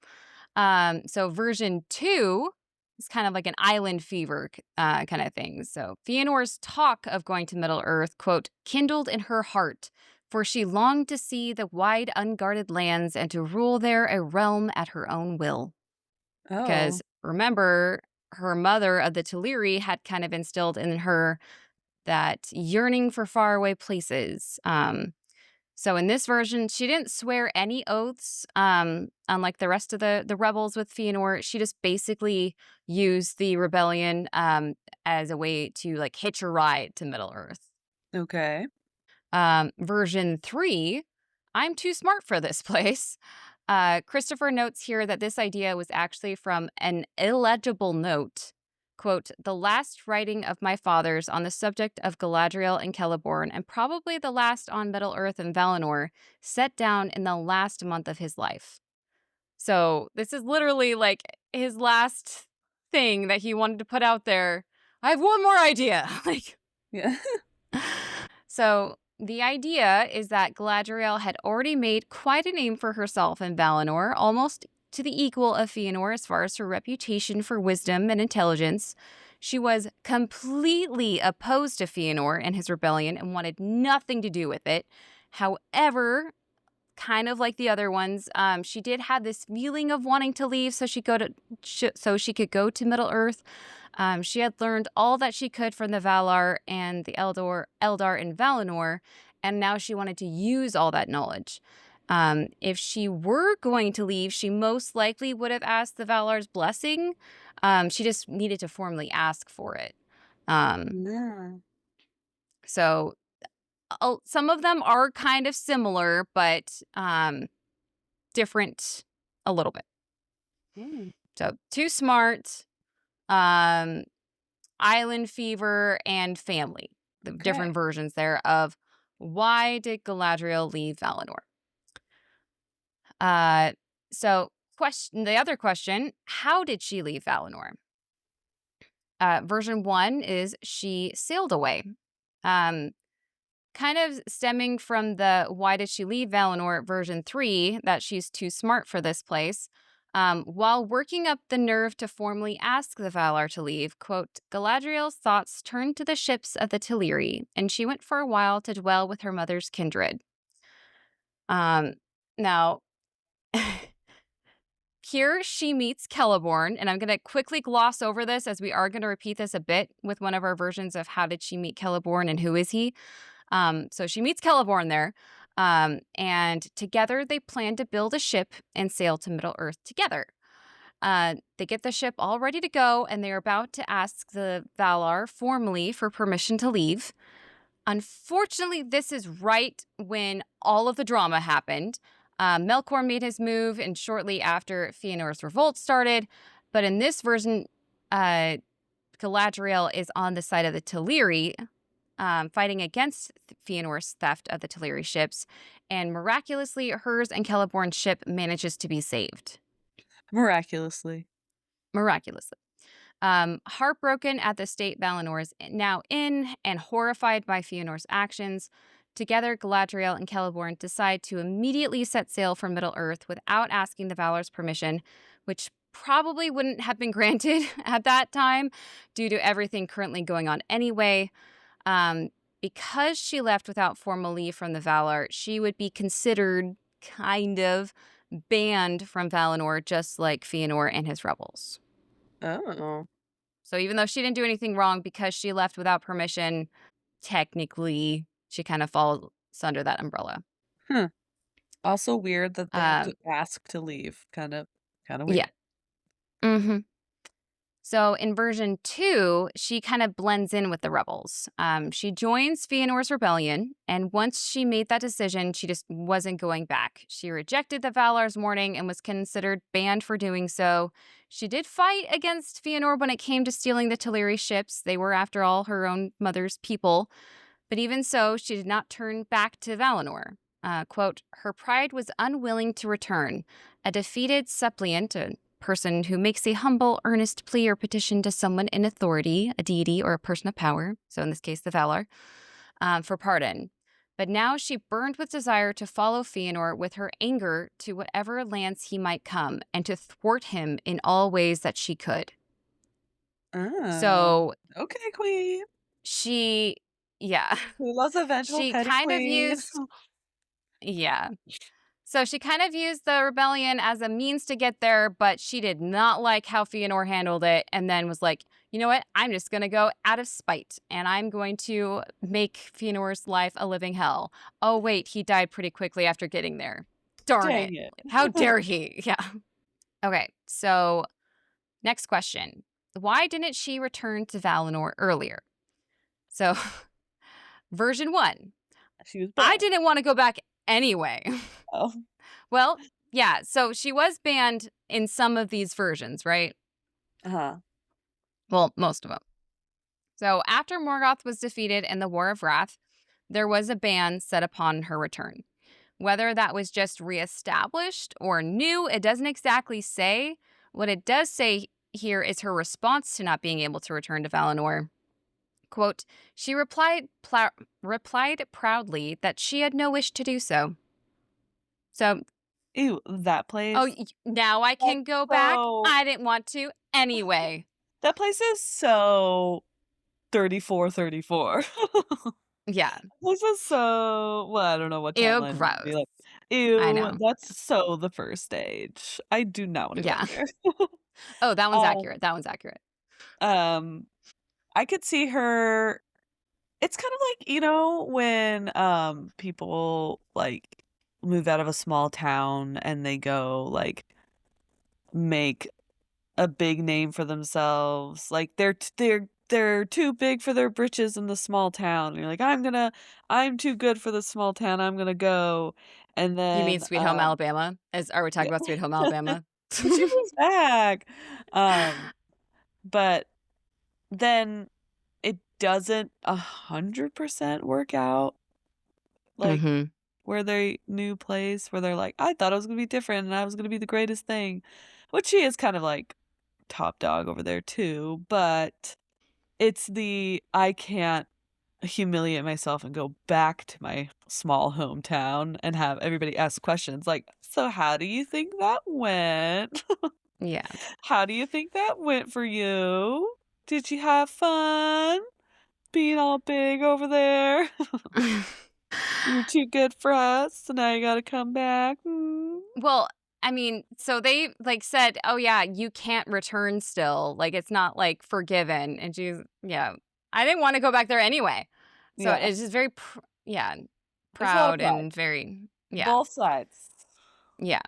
B: So version 2 is kind of like an island fever kind of thing. So Fëanor's talk of going to Middle Earth, quote, kindled in her heart, for she longed to see the wide unguarded lands and to rule there a realm at her own will.
A: Oh,
B: Because remember, her mother of the Teleri had kind of instilled in her that yearning for faraway places. So in this version, she didn't swear any oaths, unlike the rest of the rebels with Fëanor. She just basically used the rebellion as a way to like hitch a ride to Middle Earth.
A: okay.
B: Version 3, I'm too smart for this place. Christopher notes here that this idea was actually from an illegible note. Quote, the last writing of my fathers on the subject of Galadriel and Celeborn, and probably the last on Middle Earth and Valinor, set down in the last month of his life. So this is literally like his last thing that he wanted to put out there. I have one more idea. Like,
A: Yeah.
B: so the idea is that Galadriel had already made quite a name for herself in Valinor, almost to the equal of Fëanor as far as her reputation for wisdom and intelligence. She was completely opposed to Fëanor and his rebellion and wanted nothing to do with it. However, kind of like the other ones, she did have this feeling of wanting to leave so she could go to Middle Earth. She had learned all that she could from the Valar and the Eldar in Valinor, and now she wanted to use all that knowledge. If she were going to leave, she most likely would have asked the Valar's blessing. She just needed to formally ask for it. Um,
A: Yeah.
B: so some of them are kind of similar, but different a little bit.
A: Mm,
B: So too smart, um, island fever, and family. The
A: okay.
B: different versions there of why did Galadriel leave Valinor? Uh, the other question, how did she leave Valinor? Version 1 is she sailed away. Um, Kind of stemming from the why did she leave Valinor version 3, that she's too smart for this place. While working up the nerve to formally ask the Valar to leave, quote, Galadriel's thoughts turned to the ships of the Teleri, and she went for a while to dwell with her mother's kindred. Now, here she meets Celeborn, and I'm going to quickly gloss over this as we are going to repeat this a bit with one of our versions of how did she meet Celeborn and who is he. So she meets Celeborn there, and together they plan to build a ship and sail to Middle Earth together. They get the ship all ready to go, and they're about to ask the Valar formally for permission to leave. Unfortunately, this is right when all of the drama happened. Melkor made his move, and shortly after, Fëanor's revolt started. But in this version, Galadriel is on the side of the Teleri, fighting against Fëanor's theft of the Teleri ships, and miraculously, hers and Celeborn's ship manages to be saved.
A: Miraculously.
B: Miraculously. Heartbroken at the state Valinor is now in and horrified by Fëanor's actions, together Galadriel and Celeborn decide to immediately set sail for Middle Earth without asking the Valar's permission, which probably wouldn't have been granted at that time due to everything currently going on anyway. Because she left without formal leave from the Valar, she would be considered kind of banned from Valinor, just like Fëanor and his rebels.
A: Oh.
B: So even though she didn't do anything wrong, because she left without permission, technically she kind of falls under that umbrella.
A: Huh. Also weird that they have
B: Um,
A: to ask to leave. Kind of
B: yeah.
A: weird.
B: Mm-hmm. So in version 2, she kind of blends in with the rebels. She joins Fëanor's rebellion, and once she made that decision, she just wasn't going back. She rejected the Valar's warning and was considered banned for doing so. She did fight against Fëanor when it came to stealing the Teleri ships. They were, after all, her own mother's people. But even so, she did not turn back to Valinor. Quote, her pride was unwilling to return. A defeated suppliant, a person who makes a humble, earnest plea or petition to someone in authority, a deity or a person of power, so in this case the Valar, for pardon. But now she burned with desire to follow Fëanor with her anger to whatever lands he might come, and to thwart him in all ways that she could.
A: Oh,
B: So
A: okay, queen.
B: she, yeah,
A: Who loves a vengeful
B: she
A: petty
B: kind of
A: queen?
B: used, yeah. So she kind of used the rebellion as a means to get there, but she did not like how Fëanor handled it, and then was like, you know what? I'm just going to go out of spite, and I'm going to make Fëanor's life a living hell. Oh, wait, he died pretty quickly after getting there. Darn
A: Dang
B: it.
A: it.
B: How dare he? Yeah. Okay, so next question. Why didn't she return to Valinor earlier? So, version 1.
A: She was
B: I
A: banned.
B: didn't want to go back anyway.
A: Oh,
B: Well, yeah, so she was banned in some of these versions, right?
A: uh-huh.
B: Well, most of them. So after Morgoth was defeated in the War of Wrath, there was a ban set upon her return. Whether that was just reestablished or new, it doesn't exactly say. What it does say here is her response to not being able to return to Valinor. Quote, she replied proudly that she had no wish to do so. So,
A: Ew, that
B: oh,
A: place.
B: now I
A: That's
B: can go back?
A: so
B: I didn't want to anyway.
A: that place is so 34, 34.
B: Yeah.
A: This is so well, I don't know what
B: Ew,
A: timeline would be
B: gross.
A: like.
B: I
A: Ew,
B: know.
A: that's so the first stage. I do not wanna go back
B: Yeah.
A: there.
B: Oh, that one's
A: Um,
B: accurate. That one's accurate.
A: um, I could see her it's kind of like, when, people, like, move out of a small town and they go, like, make a big name for themselves, like, they're too big for their britches in the small town, and you're like, I'm too good for the small town, I'm gonna go," and
B: You mean
A: then,
B: Sweet Home Alabama? Are we talking
A: yeah,
B: about Sweet Home Alabama?
A: and she moves back, um, but then it doesn't 100% work out, like,
B: Mhm.
A: where they new place, where they're like, "I thought it was gonna be different, and I was gonna be the greatest thing," which she is kind of, like, top dog over there too, but it's the I can't humiliate myself and go back to my small hometown and have everybody ask questions like, "So how do you think that went?
B: Yeah.
A: How do you think that went for you? Did you have fun being all big over there? You're too good for us, so now you gotta come back." Mm.
B: Well, I mean, so they, like, said, "Oh, yeah, you can't return still, like, it's not, like, forgiven," and she's yeah. I didn't wanna go back there anyway. So
A: Yeah,
B: it's just very yeah,
A: there's a lot of
B: proud
A: pride.
B: and very yeah,
A: Both sides.
B: yeah.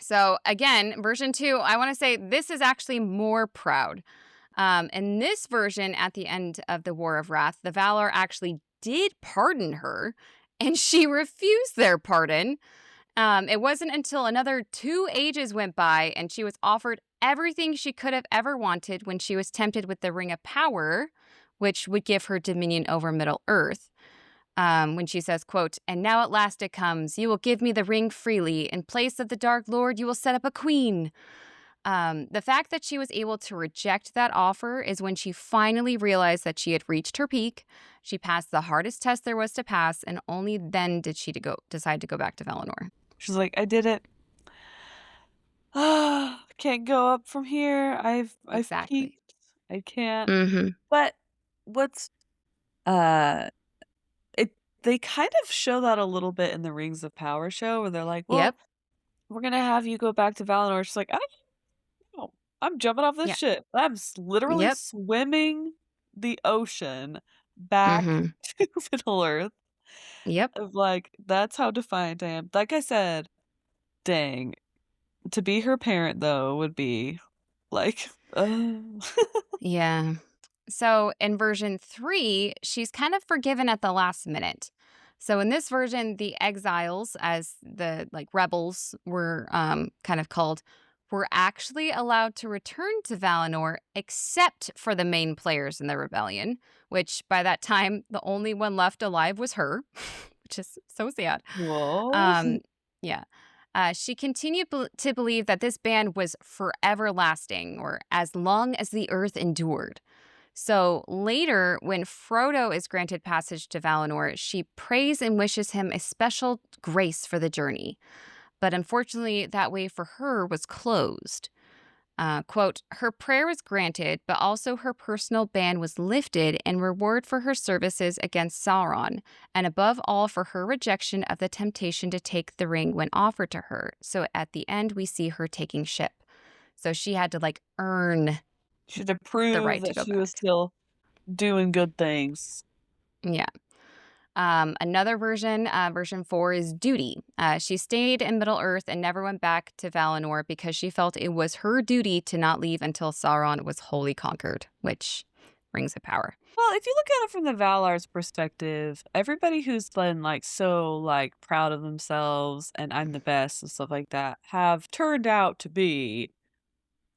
B: So again, version 2, I wanna say this is actually more proud. In this version, at the end of the War of Wrath, the Valar actually did pardon her, and she refused their pardon. It wasn't until another 2 ages went by and she was offered everything she could have ever wanted when she was tempted with the Ring of Power, which would give her dominion over Middle Earth. When she says, quote, and now at last it comes, you will give me the ring freely. In place of the Dark Lord, you will set up a queen. The fact that she was able to reject that offer is when she finally realized that she had reached her peak. She passed the hardest test there was to pass, and only then did she decide to go back to Valinor.
A: She's like, "I did it. Ah, can't go up from here. I've
B: Exactly.
A: peaked. I can't."
B: Mm-hmm.
A: But what's uh it they kind of show that a little bit in the Rings of Power show where they're like, "Well,
B: Yep.
A: we're gonna have you go back to Valinor." She's like, "I don't know. I'm jumping off this
B: Yeah.
A: ship. I'm literally
B: Yep.
A: swimming the ocean back
B: Mm-hmm.
A: to Middle Earth."
B: Yep.
A: Of like, that's how defiant I am. Like I said, dang, to be her parent though would be like,
B: Yeah. So in version 3, she's kind of forgiven at the last minute. So in this version, the exiles, as the like rebels were kind of called, were actually allowed to return to Valinor except for the main players in the rebellion, which by that time, the only one left alive was her, which is so sad.
A: Whoa.
B: Um, yeah. She continued to believe that this ban was forever lasting, or as long as the earth endured. So later, when Frodo is granted passage to Valinor, she prays and wishes him a special grace for the journey. But unfortunately, that way for her was closed. Quote, her prayer was granted, but also her personal ban was lifted in reward for her services against Sauron, and above all for her rejection of the temptation to take the ring when offered to her. So at the end, we see her taking ship. So she had to earn
A: She had to
B: the
A: prove
B: right to
A: that
B: go
A: she was
B: back.
A: still doing good things.
B: Yeah. Another version, version 4, is duty. She stayed in Middle-earth and never went back to Valinor because she felt it was her duty to not leave until Sauron was wholly conquered, which rings of power.
A: Well, if you look at it from the Valar's perspective, everybody who's been so proud of themselves and I'm the best and stuff like that have turned out to be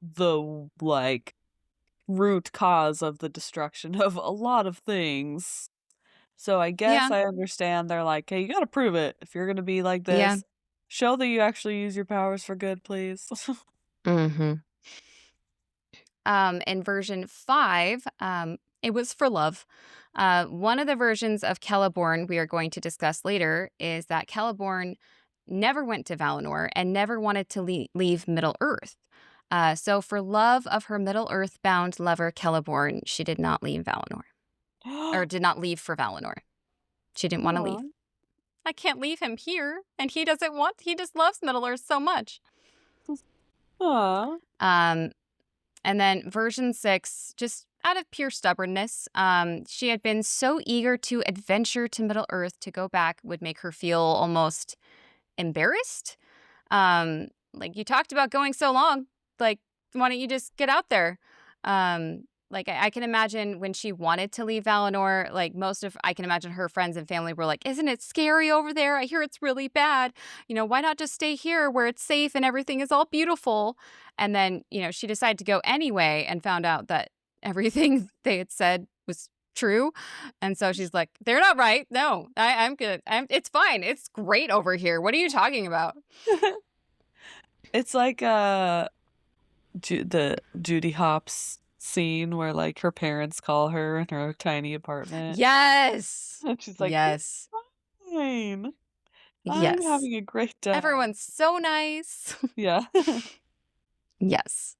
A: the root cause of the destruction of a lot of things. So I guess
B: Yeah,
A: I understand they're like, hey, you gotta prove it. If you're gonna be like
B: yeah.
A: this, show that you actually use your powers for good, please.
B: Mm-hmm. In version 5, it was for love. One of the versions of Celeborn we are going to discuss later is that Celeborn never went to Valinor and never wanted to leave Middle-earth. So for love of her Middle-earth-bound lover Celeborn, she did not leave Valinor, or did not leave for Valinor. She didn't want to leave.
A: Aw.
B: I can't leave him here, and he just loves Middle-earth so much.
A: Aw.
B: And then version 6, just out of pure stubbornness, she had been so eager to adventure to Middle-earth to go back would make her feel almost embarrassed. You talked about going so long. Why don't you just get out there? I can imagine when she wanted to leave Valinor, I can imagine her friends and family were like, isn't it scary over there? I hear it's really bad. Why not just stay here where it's safe and everything is all beautiful? And then, she decided to go anyway and found out that everything they had said was true. And so she's like, they're not right. No, I'm good. It's fine. It's great over here. What are you talking about?
A: It's like the Judy Hopps scene where her parents call her in her tiny apartment.
B: Yes.
A: And she's like,
B: Yes.
A: it's fine. I'm
B: Yes.
A: having a great day.
B: Everyone's so nice.
A: Yeah.
B: Yes.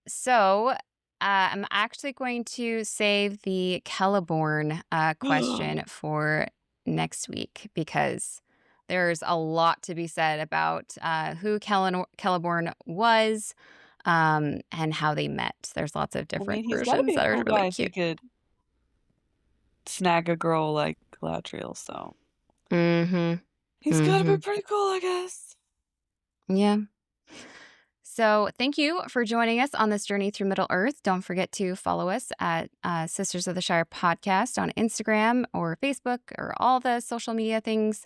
B: So I'm actually going to save the Celeborn question for next week because there's a lot to be said about who Celeborn was and how they met. There's lots of
A: I mean,
B: different
A: he's gotta
B: versions
A: be a
B: that are
A: cool
B: really
A: guy if he
B: cute.
A: could snag a girl like Galadriel, so
B: Mm-hmm.
A: he's gotta be pretty cool, I guess.
B: Yeah. So thank you for joining us on this journey through Middle-earth. Don't forget to follow us at Sisters of the Shire podcast on Instagram or Facebook or all the social media things.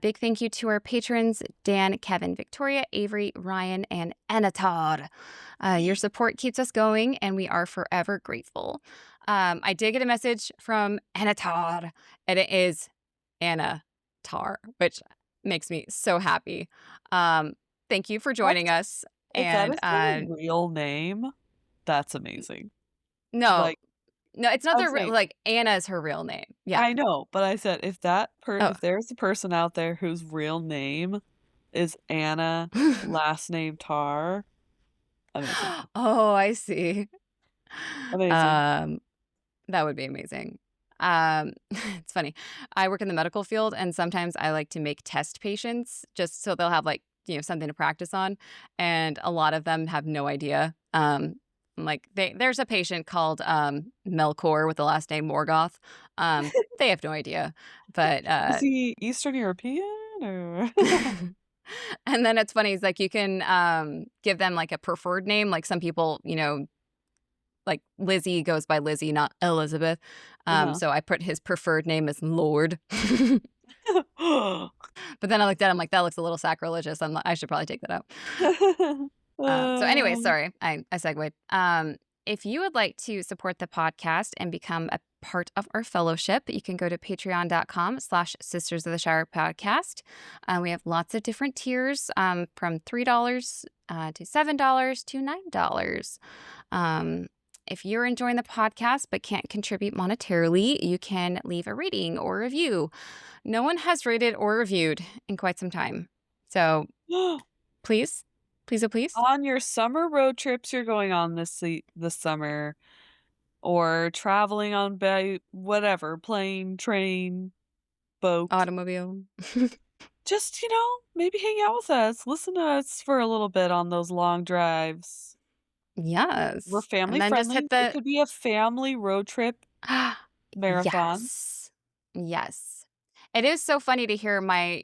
B: Big thank you to our patrons, Dan, Kevin, Victoria, Avery, Ryan, and Anatod. Your support keeps us going, and we are forever grateful. I did get a message from Anatod, and it is Anna Tar, which makes me so happy. Thank you for joining us.
A: If that is her
B: And
A: real name, that's amazing.
B: no,
A: Like,
B: it's not
A: I'm
B: their
A: saying,
B: Anna is her real name. Yeah.
A: I know, but I said if
B: Oh.
A: if there's a person out there whose real name is Anna, last name Tar, amazing.
B: Oh, I see.
A: Amazing.
B: That would be amazing. It's funny. I work in the medical field, and sometimes I like to make test patients just so they'll have something to practice on, and a lot of them have no idea. There's a patient called Melkor with the last name Morgoth. They have no idea, but
A: Is he Eastern European or?
B: and then it's funny. It's you can give them a preferred name. Some people, Lizzie goes by Lizzie, not Elizabeth.
A: Uh-huh.
B: So I put his preferred name as Lord. But then I looked at it, I'm like, that looks a little sacrilegious. I should probably take that out. So anyway,
A: Um,
B: sorry, I segued. If you would like to support the podcast and become a part of our fellowship, you can go to patreon.com/Sisters of the Shire podcast. We have lots of different tiers from $3 to $7 to $9. If you're enjoying the podcast but can't contribute monetarily, you can leave a rating or review. No one has rated or reviewed in quite some time. So please, please, oh, please.
A: on your summer road trips you're going on this summer, or traveling on by whatever, plane, train, boat,
B: Automobile.
A: just, maybe hang out with us. Listen to us for a little bit on those long drives. We're
B: Yes.
A: family
B: And then just
A: friendly.
B: hit
A: It
B: the
A: could be a family road trip marathon.
B: yes. Yes. It is so funny to hear my,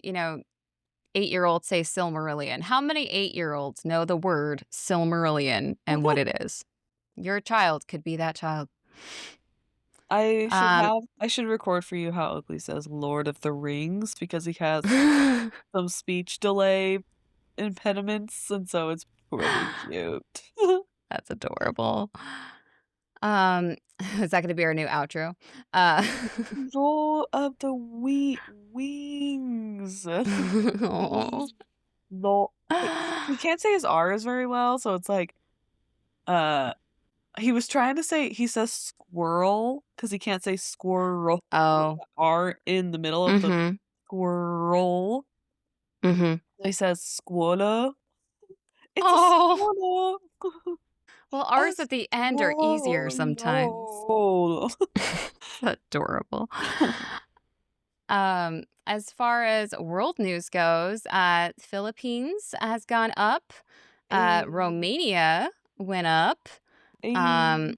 B: 8-year-old say Silmarillion. How many 8-year-olds know the word Silmarillion and what it is? Your child could be that child. Um
A: I should record for you how Oakley says Lord of the Rings, because he has some speech delay impediments, and so it's pretty cute.
B: That's adorable. Um, is that gonna be our new outro? Uh
A: Lord of the Wings.
B: Aw.
A: Lord. He can't say his R's very well, so it's like, uh, he was trying to say, he says squirrel because he can't say squirrel with
B: Oh.
A: the R in the middle of the
B: Mhm.
A: squirrel.
B: Mhm.
A: He says squirrel. It's a
B: Oh.
A: squirrel.
B: Well,
A: A
B: R's at the end are easier sometimes.
A: squirrel.
B: Adorable. As far as world news goes, Philippines has gone up.
A: A,
B: Romania went up.
A: a,
B: Um,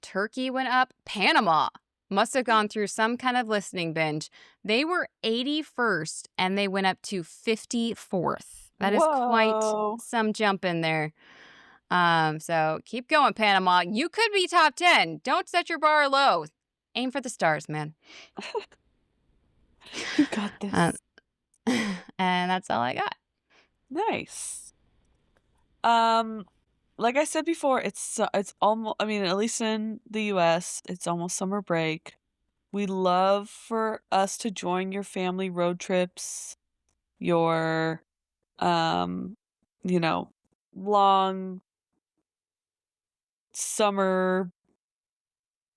B: Turkey went up. Panama must have gone through some kind of listening binge. They were 81st and they went up to 54th. That is quite
A: whoa.
B: some jump in there. So keep going, Panama. You could be top 10. Don't set your bar low. Aim for the stars, man.
A: You got
B: Uh,
A: this.
B: and that's all I got.
A: Nice. Like I said before, it's almost, I mean, at least in the US, it's almost summer break. We love for us to join your family road trips, your um, you know, long summer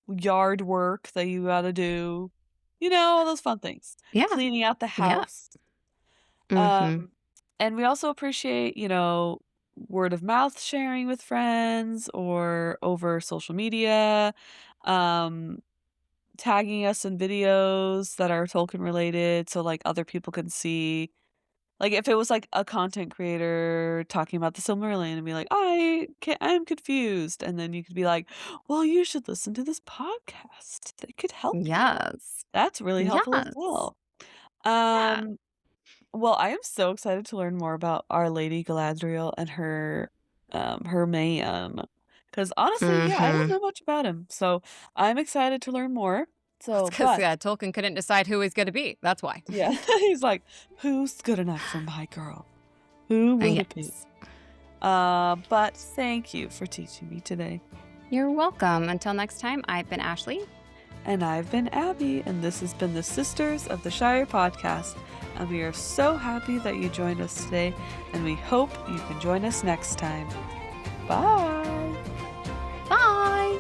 A: yard work that you gotta do. All those fun things.
B: Yeah.
A: Cleaning out the
B: Yeah.
A: house.
B: Mm-hmm.
A: Um, and we also appreciate, word of mouth sharing with friends or over social media, um, tagging us in videos that are Tolkien related so like other people can see. Like if it was like a content creator talking about the Silmarillion and be like, I'm confused. And then you could be like, well, you should listen to this podcast. It could help you.
B: Yes.
A: That's really helpful as
B: Yes.
A: well.
B: Yeah.
A: Um, well, I am so excited to learn more about Our Lady Galadriel and her man. Because honestly, yeah, I don't
B: Mm-hmm.
A: know much about him. So I'm excited to learn more.
B: It's
A: So,
B: because
A: but
B: Tolkien couldn't decide who he's going to be. That's why.
A: yeah, he's like, who's good enough for my girl? Who would it be?
B: Yes.
A: But thank you for teaching me today.
B: You're welcome. Until next time, I've been Ashley.
A: And I've been Abby, and this has been the Sisters of the Shire podcast. And we are so happy that you joined us today, and we hope you can join us next time. Bye!
B: Bye.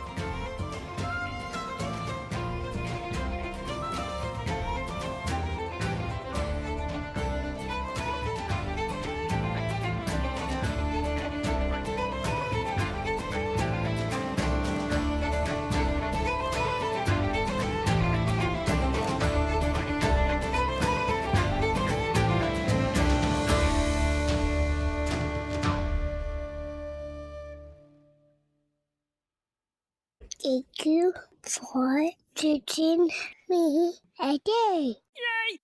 C: Thank you for teaching me a day.
B: Yay!